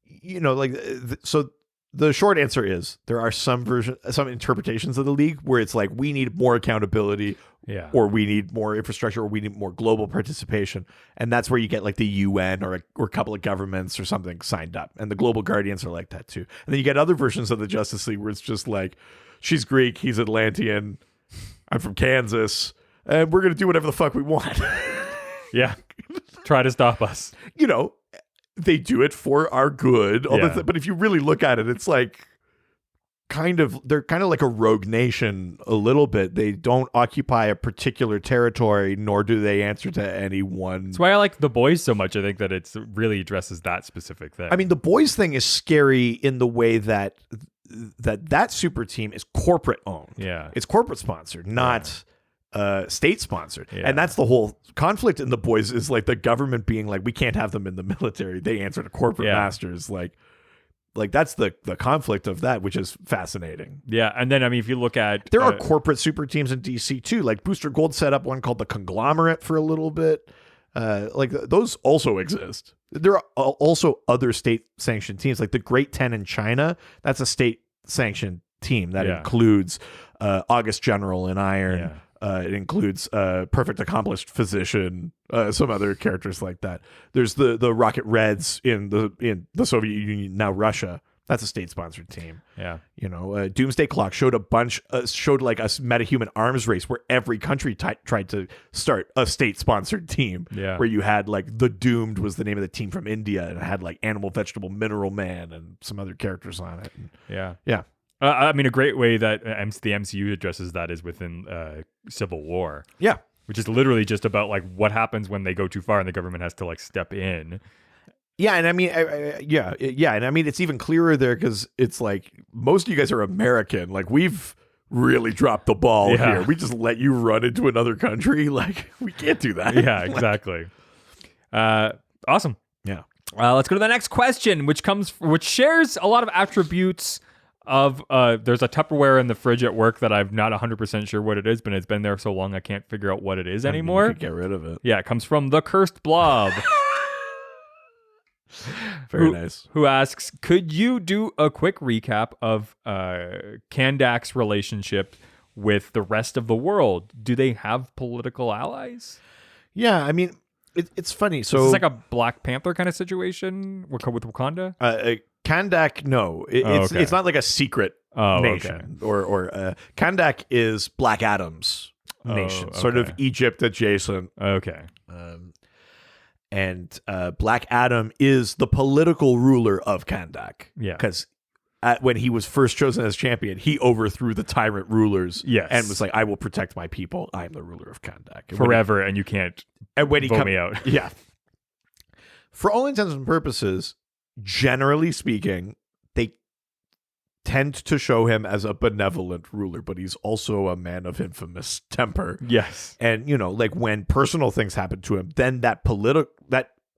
You know, like, so the short answer is there are some interpretations of the league where it's like, we need more accountability, or we need more infrastructure, or we need more global participation. And that's where you get like the UN or a couple of governments or something signed up. And the Global Guardians are like that too. And then you get other versions of the Justice League where it's just like, she's Greek, he's Atlantean, I'm from Kansas, and we're going to do whatever the fuck we want. Yeah. Try to stop us. You know, they do it for our good. But if you really look at it, it's like they're kind of like a rogue nation a little bit. They don't occupy a particular territory, nor do they answer to anyone. That's why I like The Boys so much. I think that it really addresses that specific thing. I mean, The Boys thing is scary in the way that super team is corporate owned. Yeah. It's corporate sponsored, not state sponsored. Yeah. And that's the whole conflict in The Boys, is like the government being like, we can't have them in the military. They answer to corporate masters. Like that's the conflict of that, which is fascinating. Yeah. And then, I mean, if you look at... There are corporate super teams in DC too. Like Booster Gold set up one called the Conglomerate for a little bit. Like those also exist. There are also other state sanctioned teams, like the Great 10 in China. That's a state sanctioned team that includes August General in Iron. It includes Perfect Accomplished Physician, some other characters like that. There's the Rocket Reds in the Soviet Union, now Russia. That's a state-sponsored team. Yeah. You know, Doomsday Clock showed showed like a metahuman arms race where every country tried to start a state-sponsored team. Yeah. Where you had like the Doomed was the name of the team from India, and it had like Animal, Vegetable, Mineral Man, and some other characters on it. Yeah. Yeah. I mean, a great way that the MCU addresses that is within Civil War. Yeah. Which is literally just about like what happens when they go too far and the government has to like step in. Yeah, and I mean, and I mean, it's even clearer there because it's like most of you guys are American. Like we've really dropped the ball here. We just let you run into another country. Like we can't do that. Yeah, exactly. Awesome. Yeah. Let's go to the next question, which shares a lot of attributes of there's a Tupperware in the fridge at work that I'm not 100% sure what it is, but it's been there so long I can't figure out what it is anymore. You could get rid of it. Yeah, it comes from the Cursed Blob. Very nice. Who asks, could you do a quick recap of Kandak's relationship with the rest of the world? Do they have political allies? Yeah, I mean, it's funny. So is this like a Black Panther kind of situation with Wakanda? Kandak, no. It's not like a secret nation. Okay. Or Kandak is Black Adam's nation, sort of Egypt adjacent. Okay. And Black Adam is the political ruler of Kandak. Yeah. Because when he was first chosen as champion, he overthrew the tyrant rulers. Yes. And was like, I will protect my people. I am the ruler of Kandak. And forever, and you can't vote me out. Yeah. For all intents and purposes, generally speaking, they tend to show him as a benevolent ruler, but he's also a man of infamous temper. Yes. And, you know, like when personal things happen to him, then that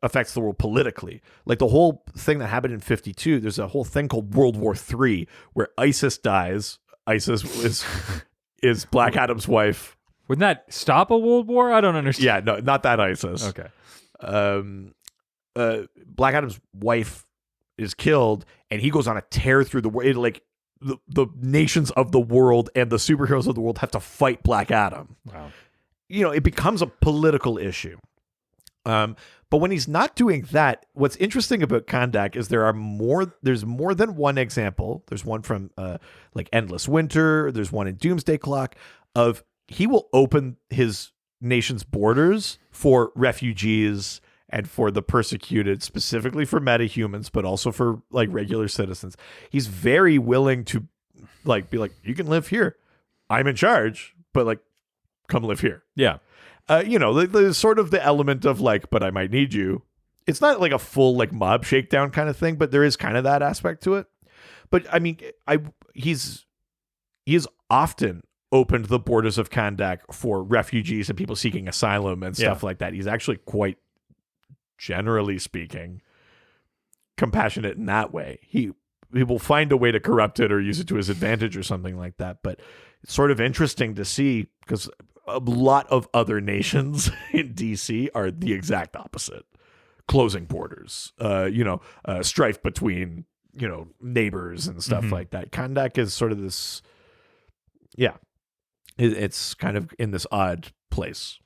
affects the world politically. Like the whole thing that happened in 52, there's a whole thing called World War III where ISIS dies. ISIS is Black Adam's wife. Wouldn't that stop a world war? I don't understand. Yeah, no, not that ISIS. Okay. Black Adam's wife is killed, and he goes on a tear through the world. Like the nations of the world and the superheroes of the world have to fight Black Adam. Wow. You know, it becomes a political issue. But when he's not doing that, what's interesting about Kandak is there's more than one example. There's one from like Endless Winter. There's one in Doomsday Clock of he will open his nation's borders for refugees and for the persecuted, specifically for metahumans, but also for like regular citizens. He's very willing to like be like, you can live here. I'm in charge, but like, come live here. Yeah. You know, there's sort of the element of like, but I might need you. It's not like a full like mob shakedown kind of thing, but there is kind of that aspect to it. But I mean, he has often opened the borders of Kandak for refugees and people seeking asylum and stuff like that. He's actually quite, generally speaking, compassionate in that way. He will find a way to corrupt it or use it to his advantage or something like that. But it's sort of interesting to see because a lot of other nations in DC are the exact opposite. Closing borders, strife between, neighbors and stuff like that. Kandak is sort of this, it's kind of in this odd place.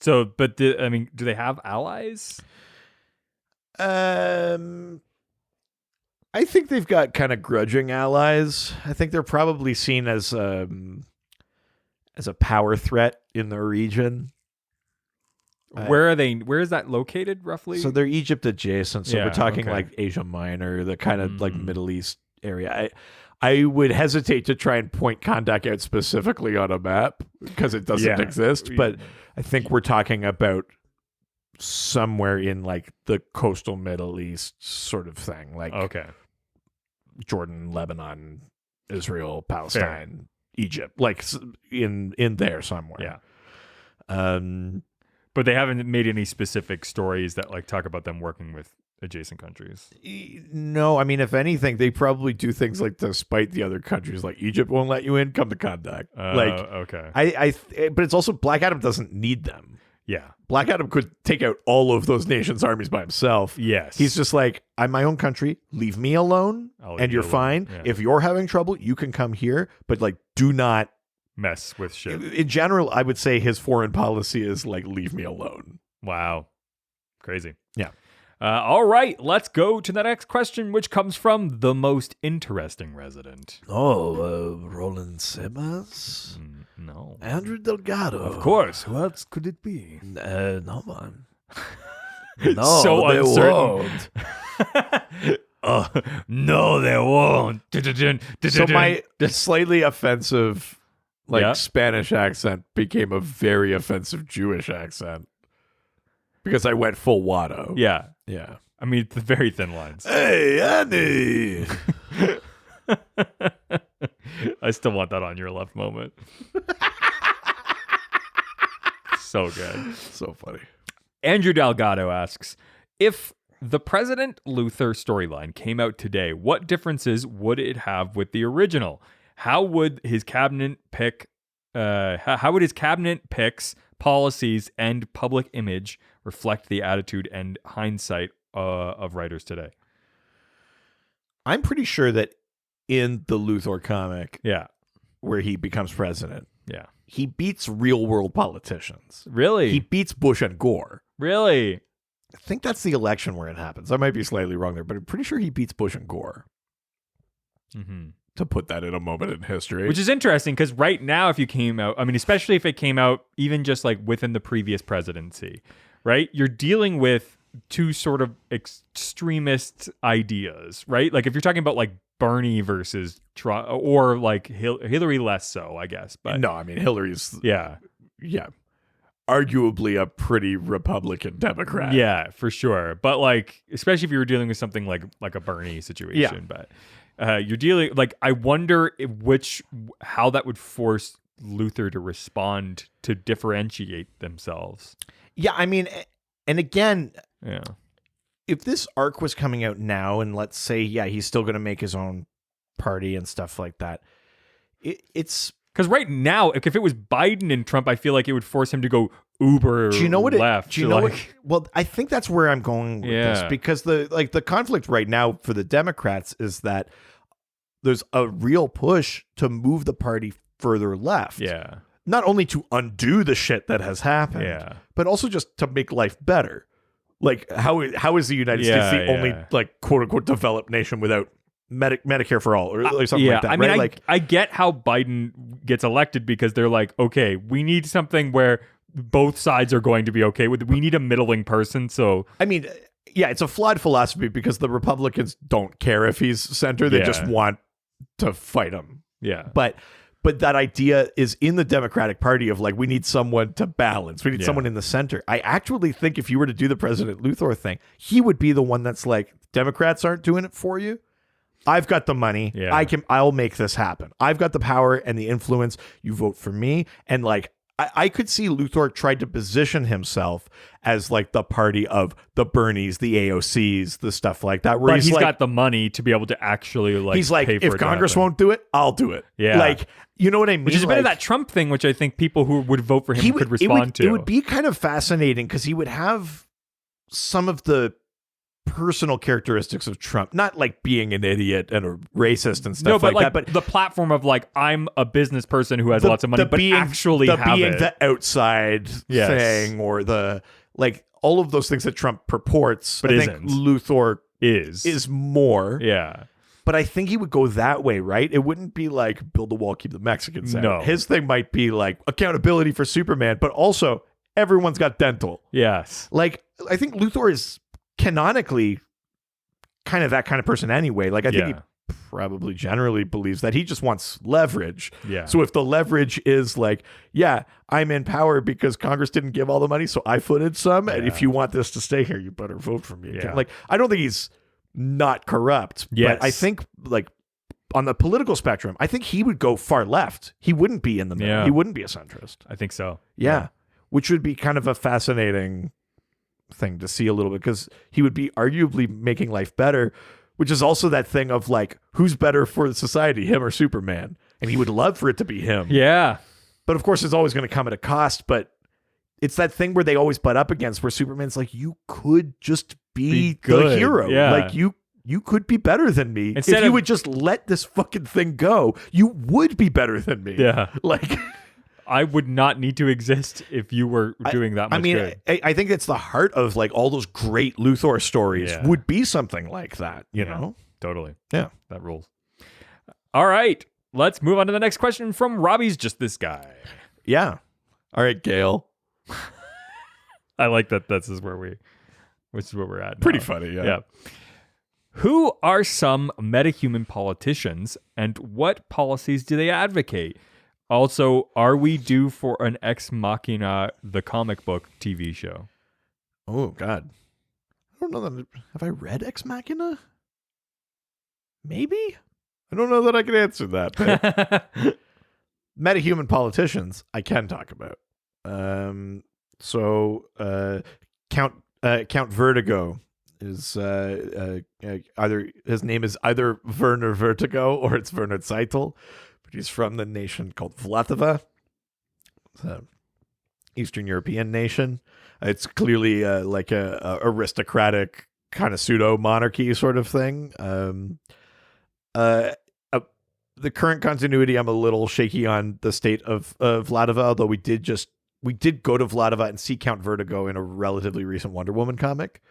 So, but do they have allies? I think they've got kind of grudging allies. I think they're probably seen as a power threat in the region. Where are they? Where is that located roughly? So they're Egypt adjacent. So we're talking okay. like Asia Minor, the kind of like Middle East area. I would hesitate to try and point Kandak out specifically on a map because it doesn't exist. But I think we're talking about somewhere in like the coastal Middle East sort of thing, like Jordan, Lebanon, Israel, Palestine, Egypt, like in there somewhere. Yeah. But they haven't made any specific stories that like talk about them working with adjacent countries. No, I mean, if anything, they probably do things like to spite the other countries. Like Egypt won't let you in, come to Kandak. But it's also Black Adam doesn't need them. Yeah. Black Adam could take out all of those nations' armies by himself. Yes. He's just like, I'm my own country. Leave me alone, and you're fine. Yeah. If you're having trouble, you can come here, but like, do not mess with shit. In general, I would say his foreign policy is like, leave me alone. Wow. Crazy. Yeah. All right, let's go to the next question, which comes from the most interesting resident. Roland Simmons? No. Andrew Delgado. Of course. Who else could it be? No one. No, so they uncertain. Won't. No, they won't. So my slightly offensive, Spanish accent became a very offensive Jewish accent because I went full Watto. Yeah. Yeah. I mean, the very thin lines. Hey, Andy. I still want that on your left moment. So good. So funny. Andrew Delgado asks, if the President Luthor storyline came out today, what differences would it have with the original? How would his cabinet pick? How would his cabinet picks, policies, and public image reflect the attitude and hindsight of writers today? I'm pretty sure that in the Luthor comic, Yeah, where he becomes president, yeah, he beats real world politicians. really, He beats Bush and Gore. really. I think that's the election where it happens. I might be slightly wrong there, but I'm pretty sure he beats Bush and Gore. Mm-hmm. To put that in a moment in history. Which is interesting because right now, if you came out, I mean, especially if it came out even just like within the previous presidency, right? You're dealing with two sort of extremist ideas, right? Like if you're talking about like Bernie versus Trump or like Hillary less so, I guess. But no, I mean, Hillary's, yeah, arguably a pretty Republican Democrat. Yeah, for sure. But like, especially if you were dealing with something like a Bernie situation, but you're dealing like, I wonder how that would force Luthor to respond to differentiate themselves. Yeah, I mean, and again, Yeah. if this arc was coming out now, and let's say, he's still going to make his own party and stuff like that, it's because right now, if it was Biden and Trump, I feel like it would force him to go uber do you know what left. Do you know what? Well, I think that's where I'm going with this, because the conflict right now for the Democrats is that there's a real push to move the party further left. Yeah. Not only to undo the shit that has happened, but also just to make life better. Like, how is the United States the only, like, quote unquote developed nation without Medicare for all or something like that? I mean, right? I get how Biden gets elected because they're like, okay, we need something where both sides are going to be okay with it. We need a middling person. So, I mean, it's a flawed philosophy because the Republicans don't care if he's center. They just want to fight him. Yeah. But that idea is in the Democratic Party of like, we need someone to balance. We need someone in the center. I actually think if you were to do the President Luthor thing, he would be the one that's like, Democrats aren't doing it for you. I've got the money. Yeah. I'll make this happen. I've got the power and the influence. You vote for me. And like, I could see Luthor tried to position himself as like the party of the Bernies, the AOCs, the stuff like that. Where but he's like, got the money to be able to actually like. He's like, pay for if Congress won't do it, I'll do it. Yeah, like, you know what I mean? Which is a bit of that Trump thing, which I think people who would vote for him could respond to. It would be kind of fascinating because he would have some of the personal characteristics of Trump, not like being an idiot and a racist and stuff like that, but the platform of like, I'm a business person who has lots of money, but actually the outside thing, or the like all of those things that Trump purports, but I think Luthor is more. Yeah. But I think he would go that way, right? It wouldn't be like build the wall, keep the Mexicans out. No. His thing might be like accountability for Superman, but also everyone's got dental. Yes. Like, I think Luthor is canonically kind of that kind of person anyway. Like, I think he probably generally believes that he just wants leverage. Yeah. So if the leverage is like, I'm in power because Congress didn't give all the money, so I footed some, and if you want this to stay here, you better vote for me. Yeah. Like, I don't think he's not corrupt, but I think like on the political spectrum, I think he would go far left. He wouldn't be in the middle. He wouldn't be a centrist. I think so. Yeah. Which would be kind of a fascinating thing to see a little bit, because he would be arguably making life better, which is also that thing of like, who's better for society, him or Superman? And he would love for it to be him. Yeah. But of course, it's always going to come at a cost. But it's that thing where they always butt up against, where Superman's like, you could just be the hero. Yeah. Like, you could be better than me. If you would just let this fucking thing go, you would be better than me. Yeah. Like, I would not need to exist if you were doing that much good. I think it's the heart of like all those great Luthor stories would be something like that, you know? Totally. Yeah. That rules. All right. Let's move on to the next question from Robbie's Just This Guy. Yeah. All right, Gail. I like that this is where we're at now. Pretty funny, yeah. Who are some metahuman politicians and what policies do they advocate? Also, are we due for an Ex Machina, the comic book TV show? Oh, God. I don't know that. Have I read Ex Machina? Maybe? I don't know that I can answer that. Metahuman politicians, I can talk about. Count Vertigo is either his name is either Werner Vertigo or it's Werner Zeitel, but he's from the nation called Vlatava. It's an Eastern European nation. It's clearly like a aristocratic kind of pseudo monarchy sort of thing. The current continuity, I'm a little shaky on the state of Vlatava, although we did go to Vlatava and see Count Vertigo in a relatively recent Wonder Woman comic.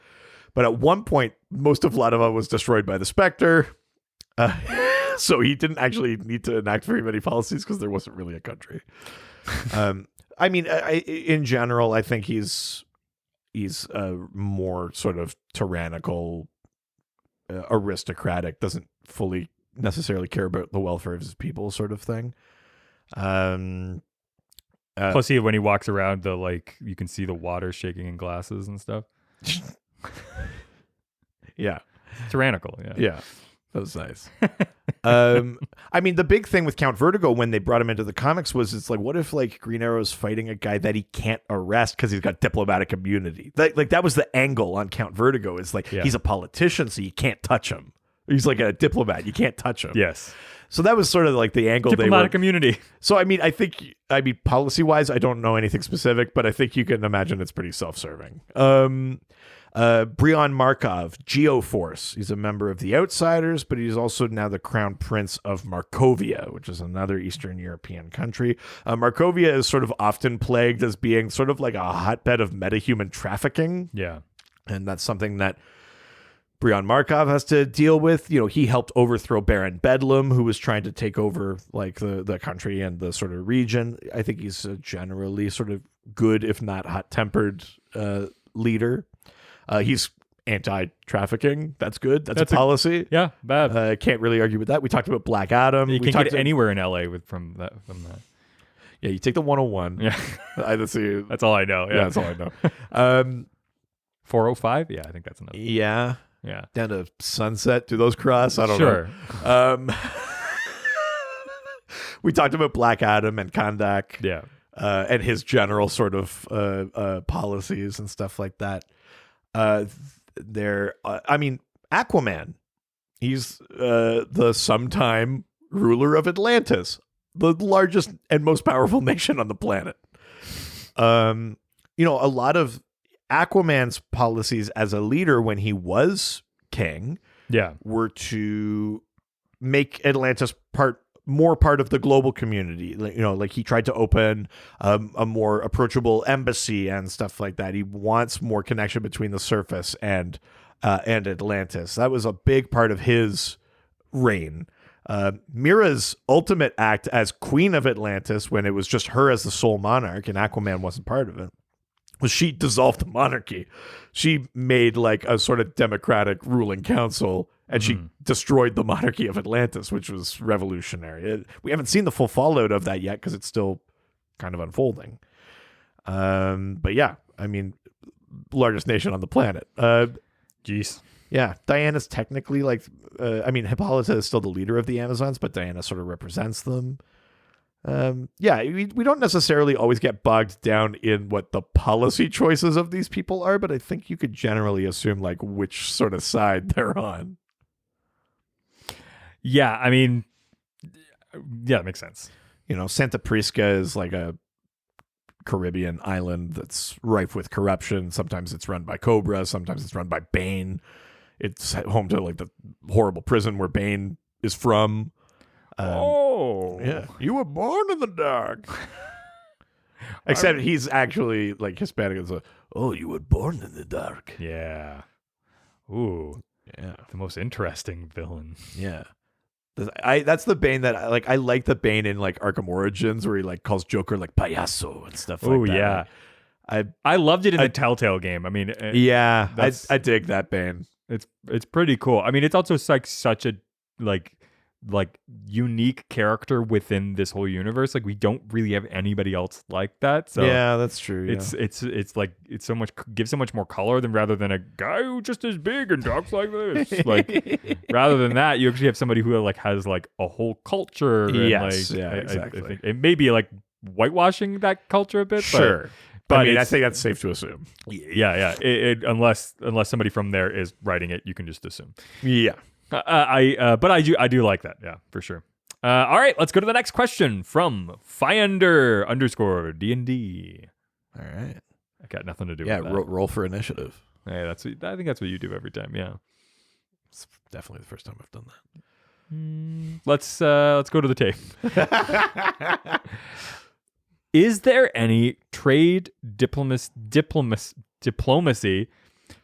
But at one point, most of Vlatava was destroyed by the Spectre. So he didn't actually need to enact very many policies because there wasn't really a country. In general, I think he's more sort of tyrannical, aristocratic, doesn't fully necessarily care about the welfare of his people sort of thing. Plus, when he walks around, you can see the water shaking in glasses and stuff. Yeah. Tyrannical, Yeah. That was nice. The big thing with Count Vertigo when they brought him into the comics was it's like, what if like Green Arrow's fighting a guy that he can't arrest because he's got diplomatic immunity? That was the angle on Count Vertigo. Is like he's a politician, so you can't touch him. He's like a diplomat, you can't touch him. Yes. So that was sort of like the angle diplomatic immunity. So I think policy wise, I don't know anything specific, but I think you can imagine it's pretty self-serving. Bryon Markov, Geoforce. He's a member of the Outsiders, but he's also now the Crown Prince of Markovia, which is another Eastern European country. Markovia is sort of often plagued as being sort of like a hotbed of metahuman trafficking. Yeah. And that's something that Bryon Markov has to deal with. You know, he helped overthrow Baron Bedlam, who was trying to take over like the country and the sort of region. I think he's a generally sort of good, if not hot-tempered leader. He's anti-trafficking. That's good. That's a policy. Yeah, bad. Can't really argue with that. We talked about Black Adam. You can't get anywhere in LA from that. Yeah, you take the 101. Yeah. That's all I know. Yeah, that's all I know. 405? Yeah, I think that's another. Yeah. Yeah. Down to Sunset. Do those cross? I don't know. We talked about Black Adam and Kandak. Yeah. And his general sort of policies and stuff like that. Aquaman. He's the sometime ruler of Atlantis, the largest and most powerful nation on the planet. A lot of Aquaman's policies as a leader when he was king were to make Atlantis more part of the global community. Like he tried to open a more approachable embassy and stuff like that. He wants more connection between the surface and Atlantis. That was a big part of his reign. Mira's ultimate act as queen of Atlantis, when it was just her as the sole monarch and Aquaman wasn't part of it, was she dissolved the monarchy. She made like a sort of democratic ruling council, and she destroyed the monarchy of Atlantis, which was revolutionary. We haven't seen the full fallout of that yet because it's still kind of unfolding. But yeah, largest nation on the planet. Jeez. Yeah, Diana's technically like, Hippolyta is still the leader of the Amazons, but Diana sort of represents them. We don't necessarily always get bogged down in what the policy choices of these people are, but I think you could generally assume like which sort of side they're on. Yeah, that makes sense. Santa Prisca is like a Caribbean island that's rife with corruption. Sometimes it's run by Cobra, sometimes it's run by Bane. It's home to like the horrible prison where Bane is from. Yeah, you were born in the dark. Except he's actually like Hispanic. It's like, oh, you were born in the dark. Yeah. Ooh. Yeah. The most interesting villain. Yeah. That's the Bane that I like the Bane in like Arkham Origins where he like calls Joker like payaso and stuff like that. Oh yeah. I loved it in the Telltale game. I mean, yeah, I dig that Bane. It's pretty cool. I mean, it's also like such a like unique character within this whole universe. Like we don't really have anybody else like that. So yeah, that's true. Yeah. It's like it's so much gives so much more color than rather than a guy who just is big and talks like this. Like rather than that, you actually have somebody who like has like a whole culture. And, yes, like, yeah, exactly. I think it may be like whitewashing that culture a bit. Sure. But I mean, I think that's safe to assume. Yeah. Unless somebody from there is writing it, you can just assume. Yeah. But I do like that. Yeah, for sure. All right, let's go to the next question from Finder_D&D. All right. I got nothing to do with Yeah, that. roll for initiative. Hey, I think that's what you do every time. Yeah. It's definitely the first time I've done that. Let's go to the tape. Is there any trade diplomacy?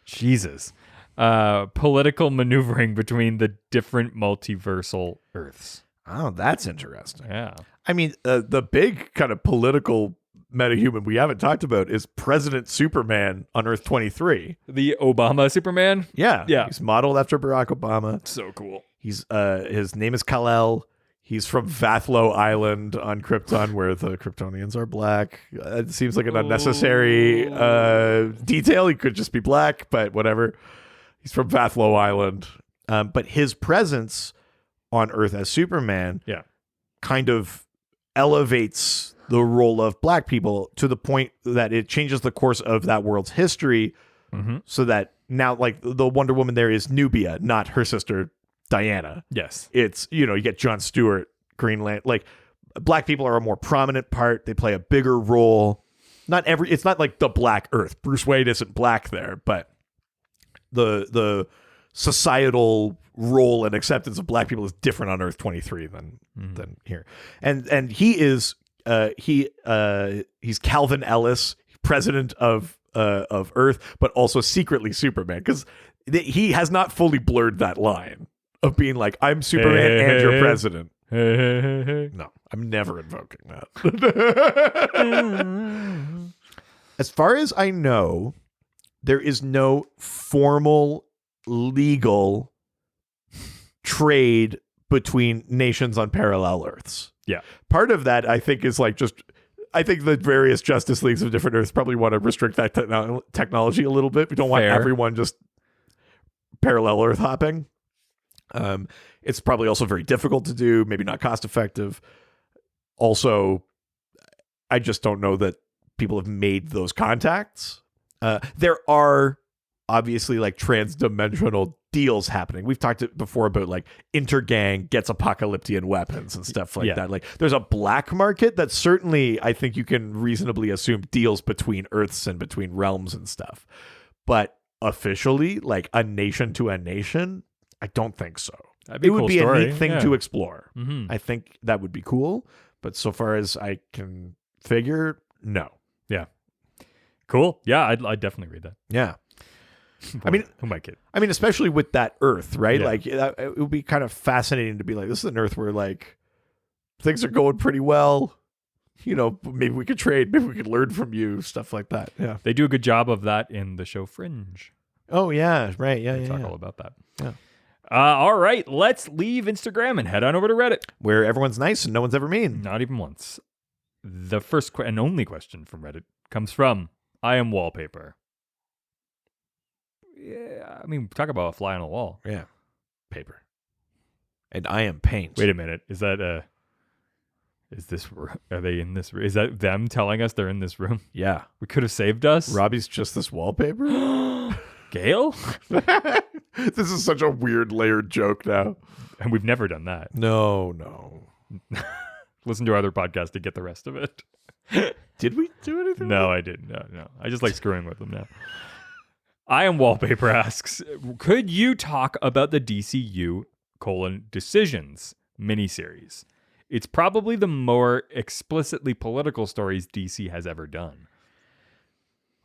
Jesus. Political maneuvering between the different multiversal Earths. Oh, that's interesting. Yeah. I mean, the big kind of political metahuman we haven't talked about is President Superman on Earth 23. The Obama Superman? Yeah. Yeah. He's modeled after Barack Obama. So cool. He's his name is Kal-El. He's from Vathlo Island on Krypton, where the Kryptonians are black. It seems like an unnecessary detail. He could just be black, but whatever. He's from Vathlo Island. But his presence on Earth as Superman kind of elevates the role of black people to the point that it changes the course of that world's history so that now, like, the Wonder Woman there is Nubia, not her sister Diana. Yes. It's, you get Jon Stewart, Greenland. Like, black people are a more prominent part. They play a bigger role. It's not like the Black Earth. Bruce Wayne isn't black there, but the societal role and acceptance of black people is different on Earth 23 than here. And he is he's Calvin Ellis, president of Earth, but also secretly Superman, because he has not fully blurred that line of being like, I'm Superman and your president. No, I'm never invoking that. As far as I know, there is no formal legal trade between nations on parallel Earths. Yeah. Part of that, I think, is like I think the various Justice Leagues of different Earths probably want to restrict that technology a little bit. We don't want everyone just parallel Earth hopping. It's probably also very difficult to do, maybe not cost effective. Also, I just don't know that people have made those contacts. There are obviously like trans-dimensional deals happening. We've talked before about like Intergang gets apocalyptic weapons and stuff like that. Like there's a black market that certainly I think you can reasonably assume deals between Earths and between realms and stuff. But officially, like a nation to a nation, I don't think so. It would be a neat thing to explore. I think that would be cool. But so far as I can figure, no. Yeah. Cool. Yeah, I'd definitely read that. Yeah. I mean, who might kid? I mean, especially with that Earth, right? Yeah. Like, it would be kind of fascinating to be like, this is an Earth where like things are going pretty well. Maybe we could trade. Maybe we could learn from you. Stuff like that. Yeah. They do a good job of that in the show Fringe. Oh yeah, right. Yeah, They yeah. talk all about that. Yeah. All right, let's leave Instagram and head on over to Reddit. Where everyone's nice and no one's ever mean. Not even once. The first and only question from Reddit comes from I Am Wallpaper. Yeah, I mean, talk about a fly on the wall. Yeah. Paper. And I am paint. Wait a minute. Is that are they in this room? Is that them telling us they're in this room? Yeah. We could have saved us. Robbie's just this wallpaper? Gail? This is such a weird layered joke now. And we've never done that. No. Listen to our other podcast to get the rest of it. Did we do anything? No, I didn't. No. I just like screwing with them now. I Am Wallpaper asks, could you talk about the DCU: Decisions miniseries? It's probably the more explicitly political stories DC has ever done.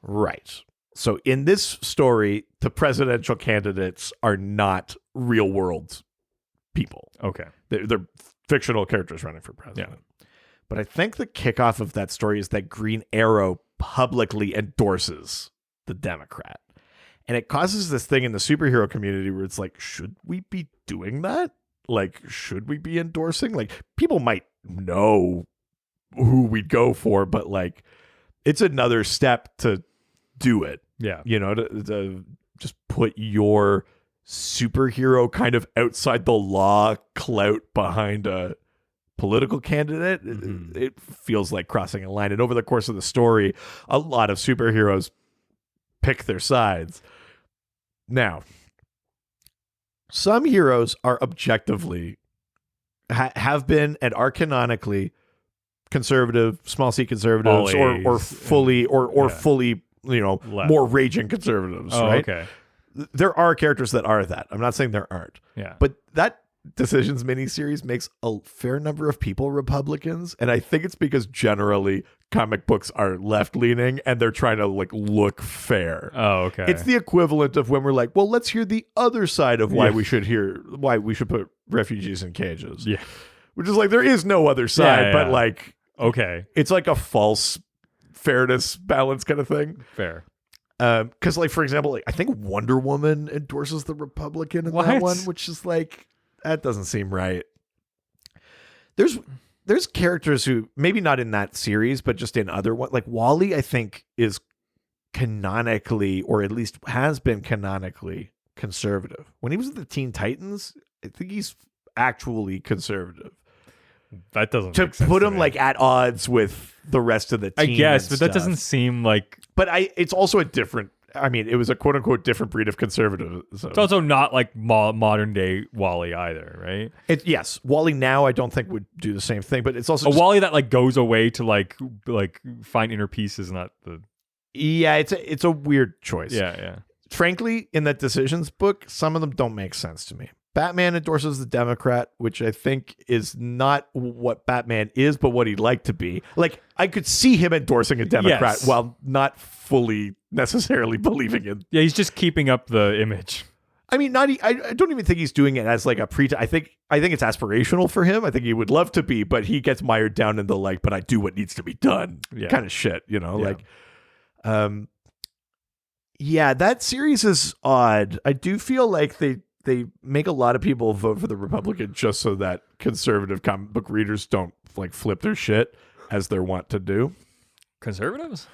Right. So in this story, the presidential candidates are not real world people. Okay. They're fictional characters running for president. Yeah. But I think the kickoff of that story is that Green Arrow publicly endorses the Democrat. And it causes this thing in the superhero community where it's like, should we be doing that? Like, should we be endorsing? Like, people might know who we'd go for, but like, it's another step to do it. Yeah. You know, to just put your superhero kind of outside the law clout behind a political candidate. It feels like crossing a line. And over the course of the story, a lot of superheroes pick their sides. Now, some heroes are objectively, have been and are canonically conservative, small c conservatives, or fully, fully, you know, left. More raging conservatives, right? Okay. There are characters that are that. I'm not saying there aren't. Yeah. But that Decisions miniseries makes a fair number of people Republicans, and I think it's because generally comic books are left-leaning and they're trying to like look fair. Oh, okay. It's the equivalent of when we're like, well, let's hear the other side of why we should put refugees in cages. Yeah. Which is like, there is no other side, but like, okay, it's like a false fairness balance kind of thing. Fair. Because like, for example, like, I think Wonder Woman endorses the Republican in that one, which is like, that doesn't seem right. There's characters who, maybe not in that series, but just in other ones, like Wally, I think is canonically, or at least has been canonically, conservative. When he was in the Teen Titans, I think he's actually conservative. That doesn't to make sense put to him me. like at odds with the rest of the team. I guess, but stuff. that doesn't seem like. But it's also a different. I mean, it was a quote unquote different breed of conservative. So. It's also not like modern day Wally either, right? Yes, Wally now I don't think would do the same thing, but it's also a Wally that like goes away to like find inner peace is not the. Yeah, it's a weird choice. Yeah. Frankly, in that Decisions book, some of them don't make sense to me. Batman endorses the Democrat, which I think is not what Batman is, but what he'd like to be. Like, I could see him endorsing a Democrat while not fully necessarily believing in. Yeah, he's just keeping up the image. I mean, I don't even think he's doing it as like a I think it's aspirational for him. I think he would love to be, but he gets mired down in the like, but I do what needs to be done kind of shit, you know? Yeah. Like, yeah, that series is odd. I do feel like they make a lot of people vote for the Republican just so that conservative comic book readers don't like flip their shit as they're wont to do. Conservatives?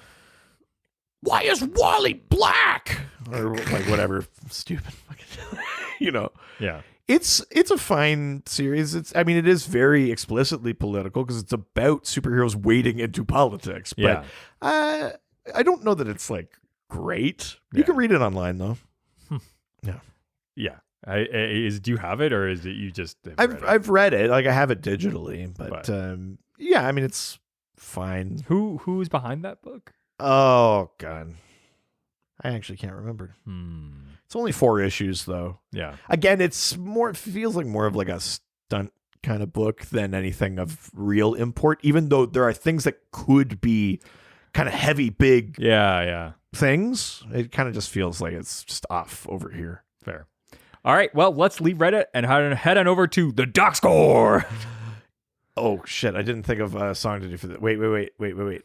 Why is Wally black? Or like whatever stupid fucking, you know. Yeah. It's a fine series. It is very explicitly political because it's about superheroes wading into politics. But I don't know that it's like great. You can read it online though. Yeah. Yeah. Do you have it, or is it you just? I've read it. Like I have it digitally, but yeah. I mean, it's fine. Who's behind that book? Oh God, I actually can't remember. It's only 4 issues though. Yeah. Again, it feels like more of like a stunt kind of book than anything of real import. Even though there are things that could be kind of heavy, big. Yeah. Things. It kind of just feels like it's just off over here. Fair. All right, well, let's leave Reddit and head on over to the Doc Score. Oh, shit. I didn't think of a song to do for that. Wait.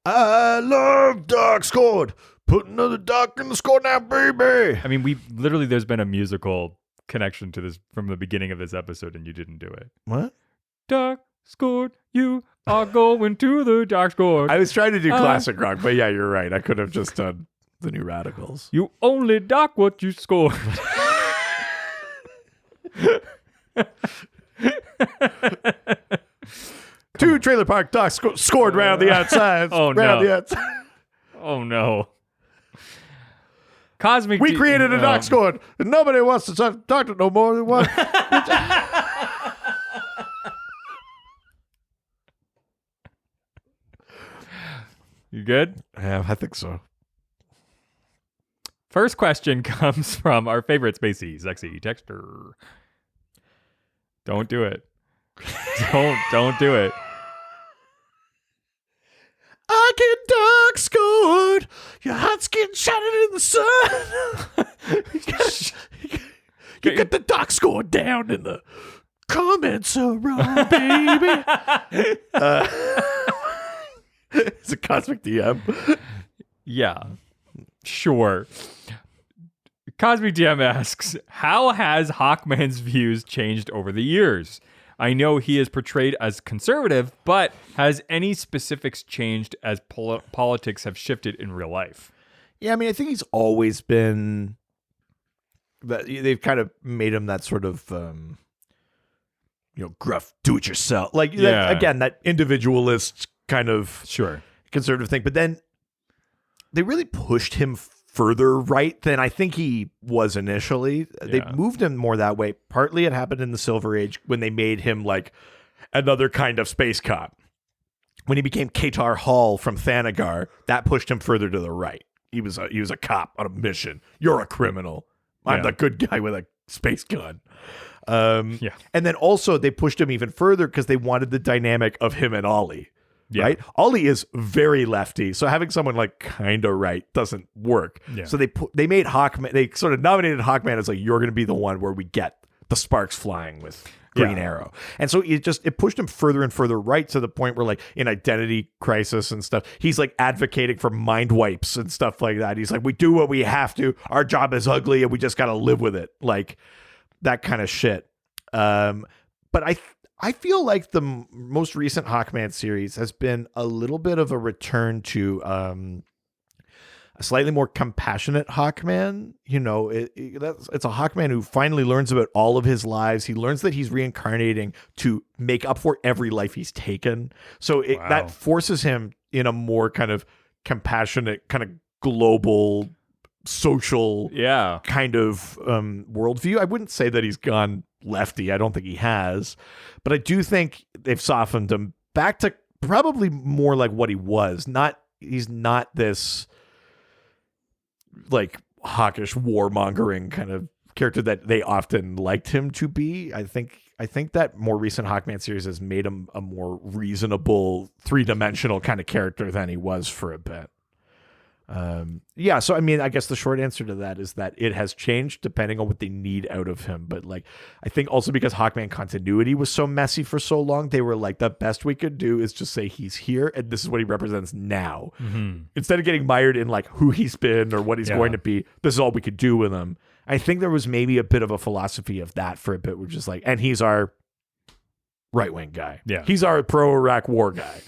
I love Doc Scored. Put another Doc in the score now, baby. I mean, there's been a musical connection to this from the beginning of this episode, and you didn't do it. What? Doc Scored, you are going to the Doc Scored. I was trying to do classic rock, but yeah, you're right. I could have just done the New Radicals. You only dock what you scored. 2 Trailer Park Docs scored round the outside. Oh no! The outside. Oh no! Cosmic. We created a Doc scored, and nobody wants to talk to no more than one. You good? Yeah, I think so. First question comes from our favorite spacey, sexy texter. Don't do it. Don't do it. I get dark scored. Your heart's getting shattered in the sun. You got the dark score down in the comments, wrong, baby. It's a cosmic DM. Yeah, sure. Cosmic DM asks, how has Hawkman's views changed over the years? I know he is portrayed as conservative, but has any specifics changed as politics have shifted in real life? Yeah, I mean, I think he's always been that. They've kind of made him that sort of, gruff, do-it-yourself. Like, again, that individualist kind of conservative thing. But then they really pushed him further right than I think he was initially. They moved him more that way. Partly it happened in the Silver Age when they made him like another kind of space cop. When he became Qatar Hall from Thanagar, that pushed him further to the right. He was a cop on a mission. You're a criminal. I'm the good guy with a space gun. And then also they pushed him even further because they wanted the dynamic of him and Ollie. Yeah. Right? Ollie is very lefty, so having someone like kind of right doesn't work. Yeah. So they made Hawkman. They sort of nominated Hawkman as like, you're going to be the one where we get the sparks flying with Green Arrow, and so it pushed him further and further right to the point where like in Identity Crisis and stuff, he's like advocating for mind wipes and stuff like that. He's like, we do what we have to. Our job is ugly, and we just got to live with it, like that kind of shit. But I feel like the most recent Hawkman series has been a little bit of a return to a slightly more compassionate Hawkman. It's a Hawkman who finally learns about all of his lives. He learns that he's reincarnating to make up for every life he's taken. So that forces him in a more kind of compassionate, kind of global, social kind of worldview. I wouldn't say that he's gone lefty. I don't think he has, but I do think they've softened him back to probably more like what he was. He's not this like hawkish warmongering kind of character that they often liked him to be. I think that more recent Hawkman series has made him a more reasonable, three-dimensional kind of character than he was for a bit. So I mean, I guess the short answer to that is that it has changed depending on what they need out of him. But like, I think also because Hawkman continuity was so messy for so long, they were like, the best we could do is just say he's here and this is what he represents now. Mm-hmm. Instead of getting mired in like who he's been or what he's going to be, this is all we could do with him. I think there was maybe a bit of a philosophy of that for a bit, which is like, and he's our right-wing guy. Yeah. He's our pro-Iraq war guy,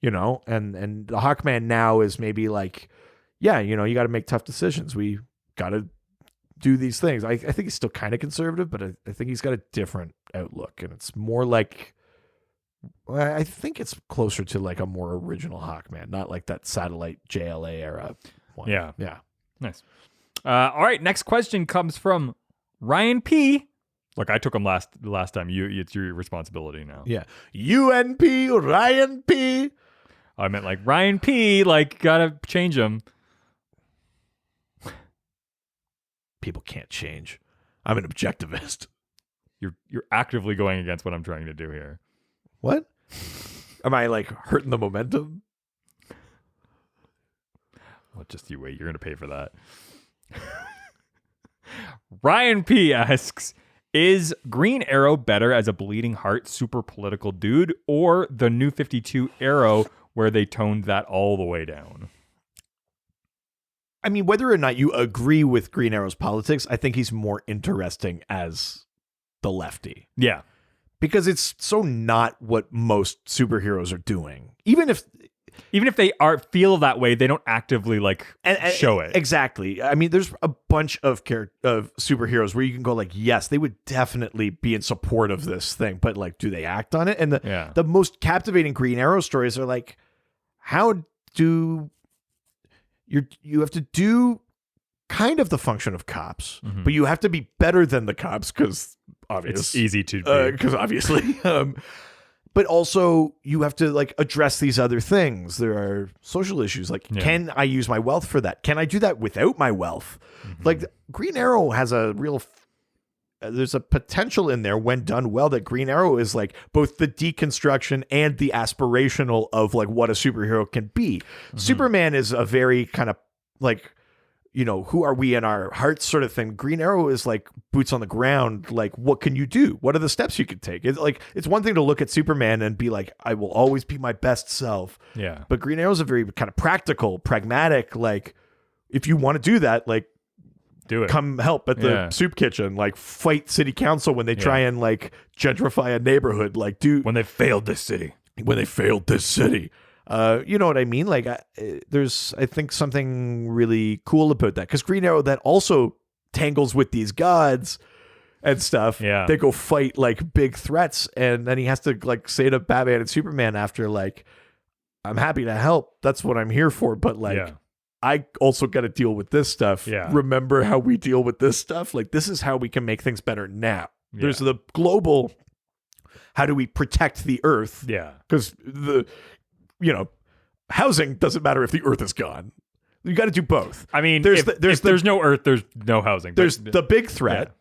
and the Hawkman now is maybe like, you got to make tough decisions. We got to do these things. I think he's still kind of conservative, but I think he's got a different outlook. And it's more like, I think it's closer to like a more original Hawkman, not like that satellite JLA era one. Yeah. Yeah. Nice. All right. Next question comes from Ryan P. Look, I took him last time. It's your responsibility now. Yeah. UNP, Ryan P. I meant like Ryan P. Like, gotta change him. People can't change. I'm an objectivist. You're actively going against what I'm trying to do here. What? Am I like hurting the momentum? Well, just you wait. You're gonna pay for that. Ryan P asks, is Green Arrow better as a bleeding heart super political dude, or the New 52 Arrow where they toned that all the way down? I mean, whether or not you agree with Green Arrow's politics, I think he's more interesting as the lefty. Yeah. Because it's so not what most superheroes are doing. Even if they feel that way, they don't actively show it. Exactly. I mean, there's a bunch of superheroes where you can go like, yes, they would definitely be in support of this thing, but like, do they act on it? And the most captivating Green Arrow stories are like, how do you have to do kind of the function of cops, but you have to be better than the cops because obviously it's easy to be. Because obviously. But also you have to like address these other things. There are social issues. Like, can I use my wealth for that? Can I do that without my wealth? Mm-hmm. Like Green Arrow has a real there's a potential in there when done well that Green Arrow is like both the deconstruction and the aspirational of like what a superhero can be. Superman is a very kind of like, you know, who are we in our hearts sort of thing. Green Arrow is like boots on the ground. Like, what can you do? What are the steps you can take? It's like, it's one thing to look at Superman and be like, I will always be my best self. Yeah. But Green Arrow is a very kind of practical, pragmatic, like, if you want to do that, like, do it. Come help at the soup kitchen, like fight city council when they try and like gentrify a neighborhood, like when they failed this city. You know what I mean? Like there's, I think, something really cool about that, because Green Arrow that also tangles with these gods and stuff. Yeah. They go fight like big threats, and then he has to like say to Batman and Superman after, like, I'm happy to help. That's what I'm here for. But like, I also got to deal with this stuff. Yeah. Remember how we deal with this stuff? Like, this is how we can make things better now. Yeah. There's the global, how do we protect the earth? Yeah. Because housing doesn't matter if the earth is gone. You got to do both. I mean, if there's no earth, there's no housing. There's the big threat.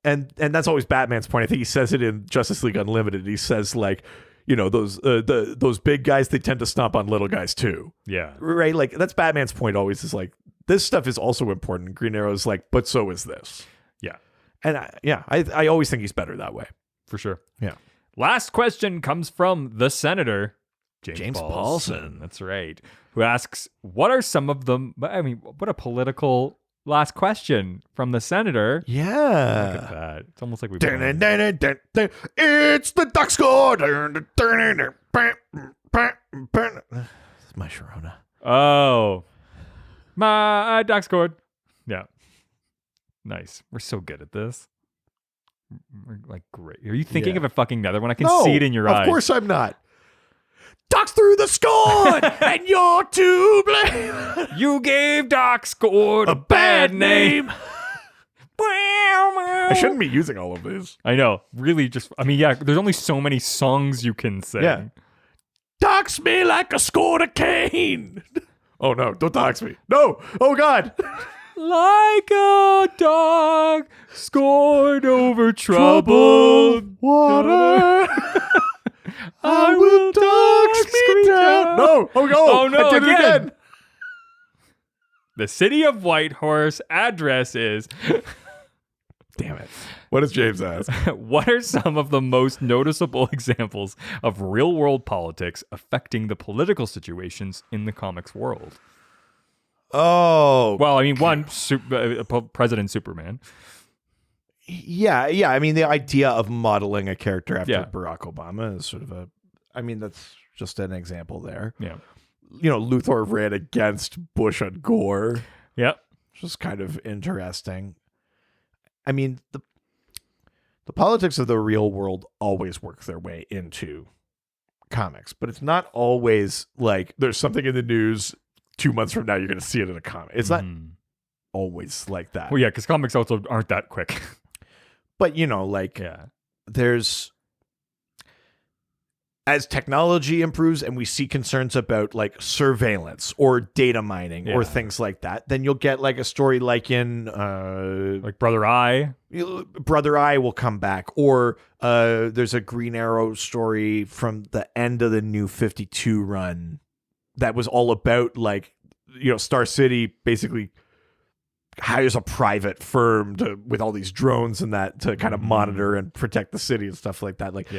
Yeah. And that's always Batman's point. I think he says it in Justice League Unlimited. He says, like, you know, those big guys, they tend to stomp on little guys too. Yeah. Right? Like, that's Batman's point always, is like, this stuff is also important. Green Arrow's like, but so is this. Yeah. And I always think he's better that way. For sure. Yeah. Last question comes from the Senator, James Paulson. That's right. Who asks, what are some of them? I mean, what a political last question from the Senator. Yeah. Look at that. It's almost like we It's the duck score. It's my Sharona. Oh. My duck scored. Yeah. Nice. We're so good at this. We're like, great. Are you thinking of a fucking another one? I can see it in your eyes. Of course I'm not. Ducks through the score, and you're to blame. You gave Doc Scored a bad name. I shouldn't be using all of these. I know. Really, there's only so many songs you can sing. Yeah. Dox me like a scored a cane. Oh, no. Don't dox me. No. Oh, God. Like a dog scored over troubled water. I will dox me down. No. Oh, no. I did it again. The city of Whitehorse address is... Damn it. What does James ask? What are some of the most noticeable examples of real-world politics affecting the political situations in the comics world? Oh. Well, I mean, President Superman. Yeah. I mean, the idea of modeling a character after Barack Obama is sort of that's just an example there. Yeah. You know, Luthor ran against Bush and Gore. Yep. Which is kind of interesting. I mean, the politics of the real world always work their way into comics, but it's not always like there's something in the news 2 months from now, you're going to see it in a comic. It's not always like that. Well, yeah, because comics also aren't that quick. But, you know, like, there's... As technology improves and we see concerns about like surveillance or data mining or things like that, then you'll get like a story like in like Brother Eye. Brother Eye will come back, or there's a Green Arrow story from the end of the New 52 run that was all about like, you know, Star City basically hires a private firm with all these drones and that to kind of monitor and protect the city and stuff like that. Like,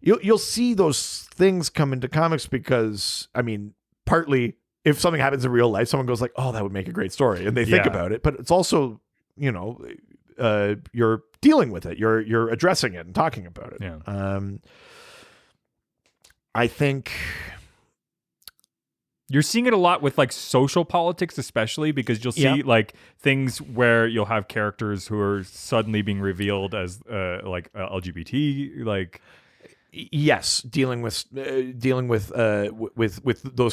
You'll see those things come into comics because, I mean, partly if something happens in real life, someone goes like, oh, that would make a great story. And they think about it. But it's also, you know, you're dealing with it. You're addressing it and talking about it. Yeah. I think... You're seeing it a lot with like social politics, especially because you'll see like things where you'll have characters who are suddenly being revealed as LGBT, like... Yes, dealing with those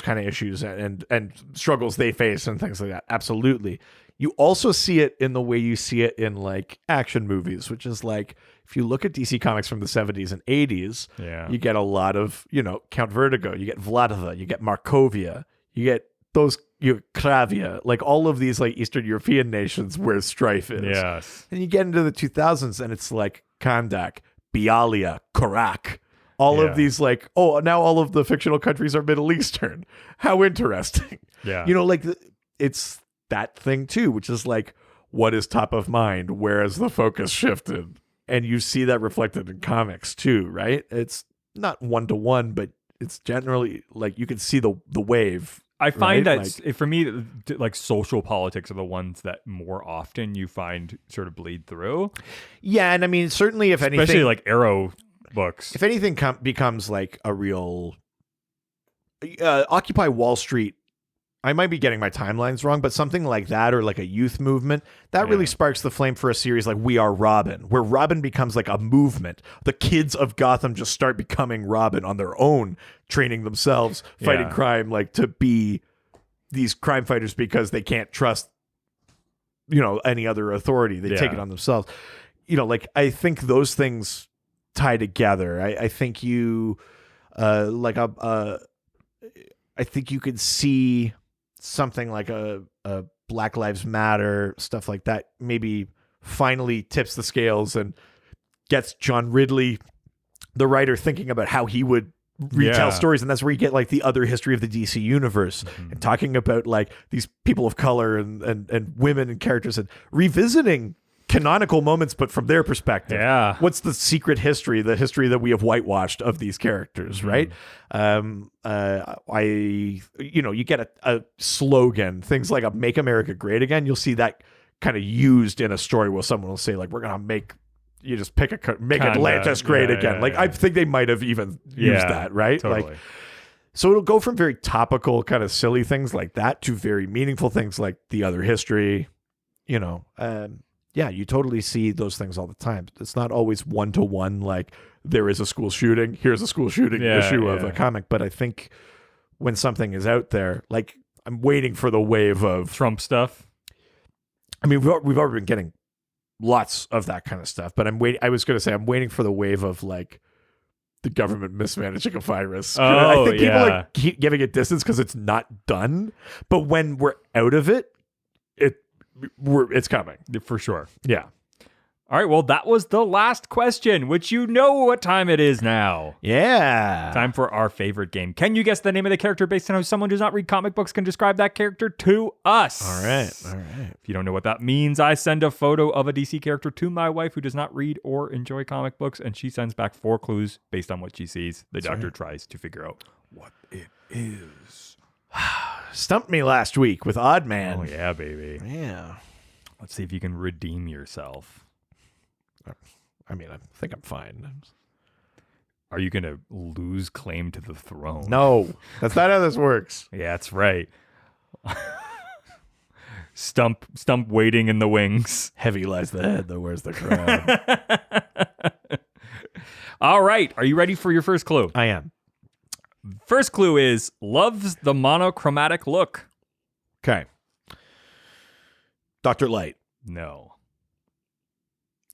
kind of issues and struggles they face and things like that. Absolutely. You also see it in the way you see it in like action movies, which is like if you look at DC Comics from the 70s and 80s, you get a lot of, you know, Count Vertigo, you get Vladova, you get Markovia, you get those Kravia, like all of these like Eastern European nations where strife is. Yes. And you get into the 2000s and it's like Kandak, Bialia, Korak. All of these like, oh, now all of the fictional countries are Middle Eastern. How interesting. Yeah. You know, like it's that thing too, which is like what is top of mind, where has the focus shifted? And you see that reflected in comics too, right? It's not one-to-one, but it's generally like you can see the wave. I find right? that for me, like social politics are the ones that more often you find sort of bleed through. Yeah, and I mean, certainly if especially anything, like Arrow books. if anything becomes like a real Occupy Wall Street, I might be getting my timelines wrong, but something like that, or like a youth movement, that really sparks the flame for a series like We Are Robin, where Robin becomes like a movement. The kids of Gotham just start becoming Robin on their own, training themselves, fighting crime, like to be these crime fighters because they can't trust, you know, any other authority. They take it on themselves. You know, like I think those things tie together. I think you I think you could see something like a Black Lives Matter, stuff like that, maybe finally tips the scales and gets John Ridley, the writer, thinking about how he would retell stories. And that's where you get like the other history of the DC universe and talking about like these people of color and women and characters and revisiting canonical moments, but from their perspective. Yeah. What's the secret history, the history that we have whitewashed of these characters, right? You get a slogan, things like a Make America Great Again. You'll see that kind of used in a story where someone will say like, we're going to make Atlantis great again. I think they might have even used that, right? Totally. Like, so it'll go from very topical kind of silly things like that to very meaningful things like the other history, you know, you totally see those things all the time. It's not always one-to-one, like there is a school shooting, here's a school shooting issue of a comic. But I think when something is out there, like I'm waiting for the wave of Trump stuff. I mean, we've already been getting lots of that kind of stuff, but I'm waiting for the wave of like the government mismanaging a virus. I think people like keep giving it distance because it's not done. But when we're out of it, it's coming For sure. Yeah. All right. Well, that was the last question, which you know what time it is now. Yeah. Time for our favorite game. Can you guess the name of the character based on how someone who does not read comic books can describe that character to us? All right. If you don't know what that means, I send a photo of a DC character to my wife who does not read or enjoy comic books, and she sends back 4 clues based on what she sees. The doctor tries to figure out what it is. Stumped me last week with Odd Man. Oh, yeah, baby. Yeah. Let's see if you can redeem yourself. I mean, I think I'm fine. Are you going to lose claim to the throne? No, that's not how this works. Yeah, that's right. Stump waiting in the wings. Heavy lies the head, though where's the crown? All right. Are you ready for your first clue? I am. First clue is loves the monochromatic look. Okay. Dr. Light. No.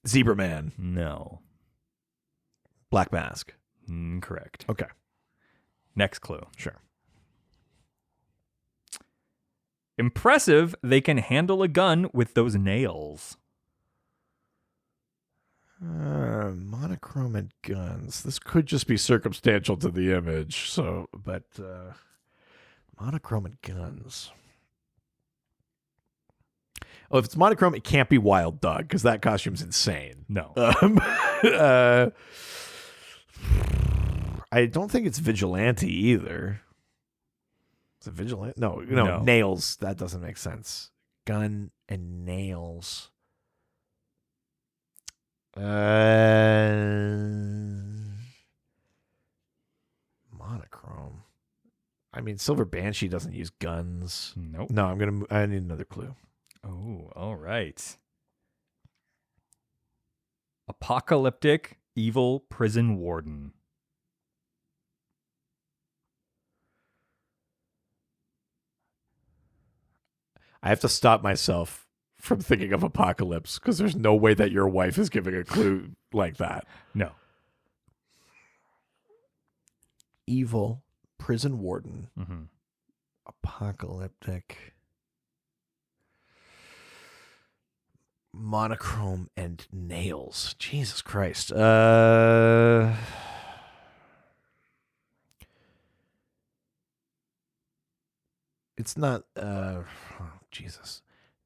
Zebra Man. No. Black Mask. Incorrect. Okay. Next clue. Sure. Impressive, they can handle a gun with those nails. Monochrome guns. This could just be circumstantial to the image. So, but monochrome guns. Oh, if it's monochrome, it can't be Wild Dog because that costume's insane. No. I don't think it's Vigilante either. Is it Vigilante? No, nails. That doesn't make sense. Gun and nails. Monochrome. I mean, Silver Banshee doesn't use guns. Nope. No, I need another clue. Oh, all right. Apocalyptic evil prison warden. I have to stop myself from thinking of Apocalypse because there's no way that your wife is giving a clue like that. No. Evil prison warden. Mm-hmm. Apocalyptic. Monochrome and nails. Jesus Christ. It's not Jesus.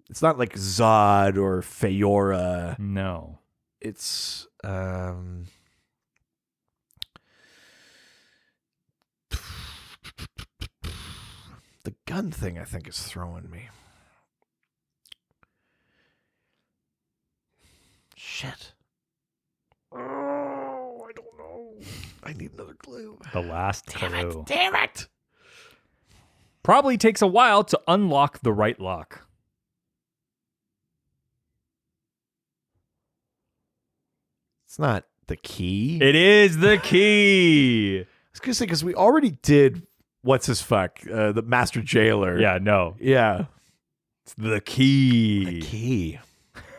It's not like Zod or Feora. No. It's the gun thing I think is throwing me. Shit. Oh, I don't know. I need another clue. The last clue. Damn it. Probably takes a while to unlock the right lock. It's not the key. It is the key. I was going to say, because we already did what's his fuck, the master jailer. Yeah, no. Yeah. It's the key. The key.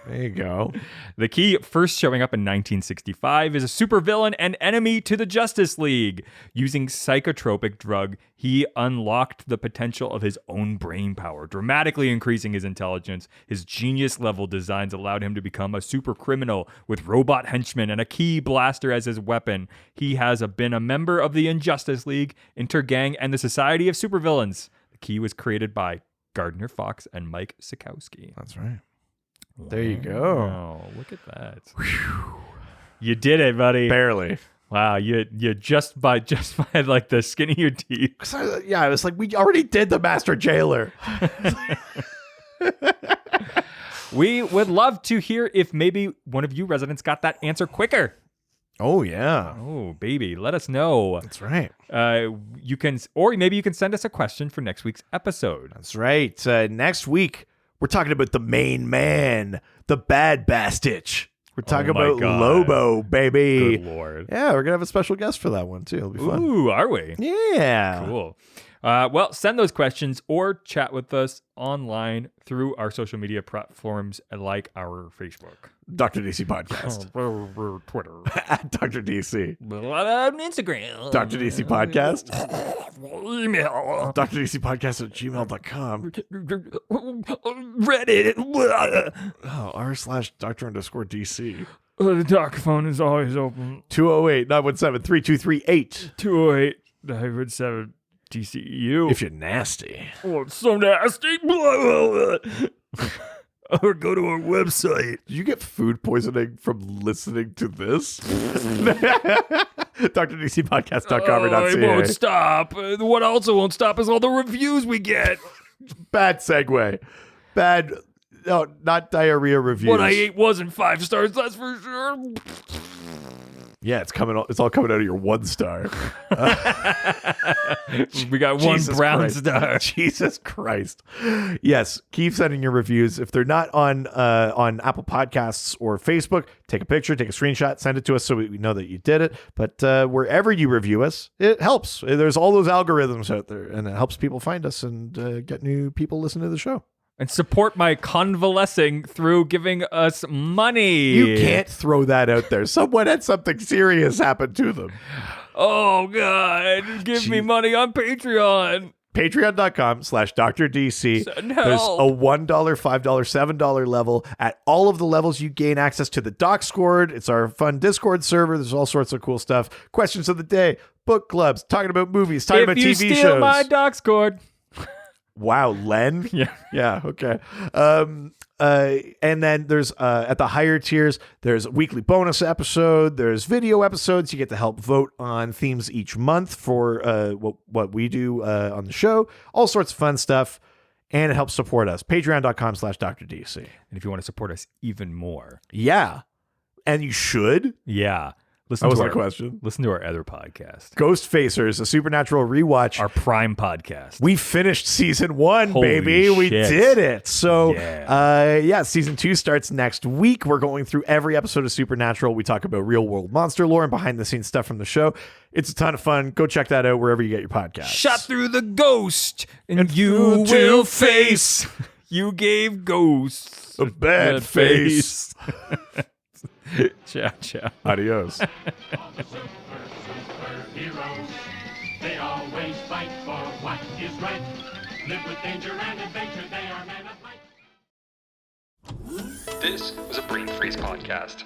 There you go. The key, first showing up in 1965, is a supervillain and enemy to the Justice League. Using psychotropic drug, he unlocked the potential of his own brain power, dramatically increasing his intelligence. His genius-level designs allowed him to become a super criminal with robot henchmen and a key blaster as his weapon. He has been a member of the Injustice League, Intergang, and the Society of Supervillains. The key was created by Gardner Fox and Mike Sikowski. That's right. There you go. Wow, look at that. Whew. You did it, buddy. Barely. Wow, you just by like the skin of your teeth. I was like, we already did the master jailer. We would love to hear if maybe one of you residents got that answer quicker. Oh yeah. Oh baby, let us know. That's right. You can, or maybe you can send us a question for next week's episode. That's right. Next week we're talking about the main man, the bad bastich. We're talking about God. Lobo, baby. Good Lord. Yeah, we're gonna have a special guest for that one too. It'll be fun. Ooh, are we? Yeah. Cool. Well, send those questions or chat with us online through our social media platforms like our Facebook. Dr. DC Podcast. Twitter. At Dr. DC. Instagram. Dr. DC Podcast. Email. Dr. DC Podcast at gmail.com. Reddit. Oh, r/Dr_DC. The doc phone is always open. 208-917-3238. 208-917 DCEU. If you're nasty. Oh, it's so nasty. Or go to our website. Did you get food poisoning from listening to this? DrDCPodcast.com.ca. It won't stop. What also won't stop is all the reviews we get. Bad segue. Bad, no, not diarrhea reviews. What I ate wasn't 5 stars, that's for sure. Yeah, it's coming. It's all coming out of your 1 star. We got one Jesus brown Christ. star. Jesus Christ. Yes, keep sending your reviews. If they're not on Apple Podcasts or Facebook, take a picture, take a screenshot, send it to us so we know that you did it. But wherever you review us, it helps. There's all those algorithms out there, and it helps people find us and get new people listening to the show. And support my convalescing through giving us money. You can't throw that out there. Someone had something serious happen to them. Oh, God. Give me money on Patreon. Patreon.com/DrDC. Send help. There's a $1, $5, $7 level. At all of the levels, you gain access to the Doc Squad. It's our fun Discord server. There's all sorts of cool stuff. Questions of the day, book clubs, talking about movies, talking about TV shows. If you steal my Doc Squad. Wow, Len? Yeah. Yeah, okay. And then there's at the higher tiers, there's a weekly bonus episode, there's video episodes. You get to help vote on themes each month for what we do on the show. All sorts of fun stuff. And it helps support us. Patreon.com/DrDC. And if you want to support us even more. Yeah. And you should. Yeah. That was my question. Listen to our other podcast. Ghost Facers, a supernatural rewatch. Our prime podcast. We finished season 1, Holy baby. shit. We did it. So, Yeah. season 2 starts next week. We're going through every episode of Supernatural. We talk about real world monster lore and behind the scenes stuff from the show. It's a ton of fun. Go check that out wherever you get your podcasts. Shot through the ghost, and you will face. You gave ghosts a bad face. Ciao, ciao. Adios. All the superheroes, they always fight for what is right. Live with danger and adventure, they are men of might. This was a Brain Freeze podcast.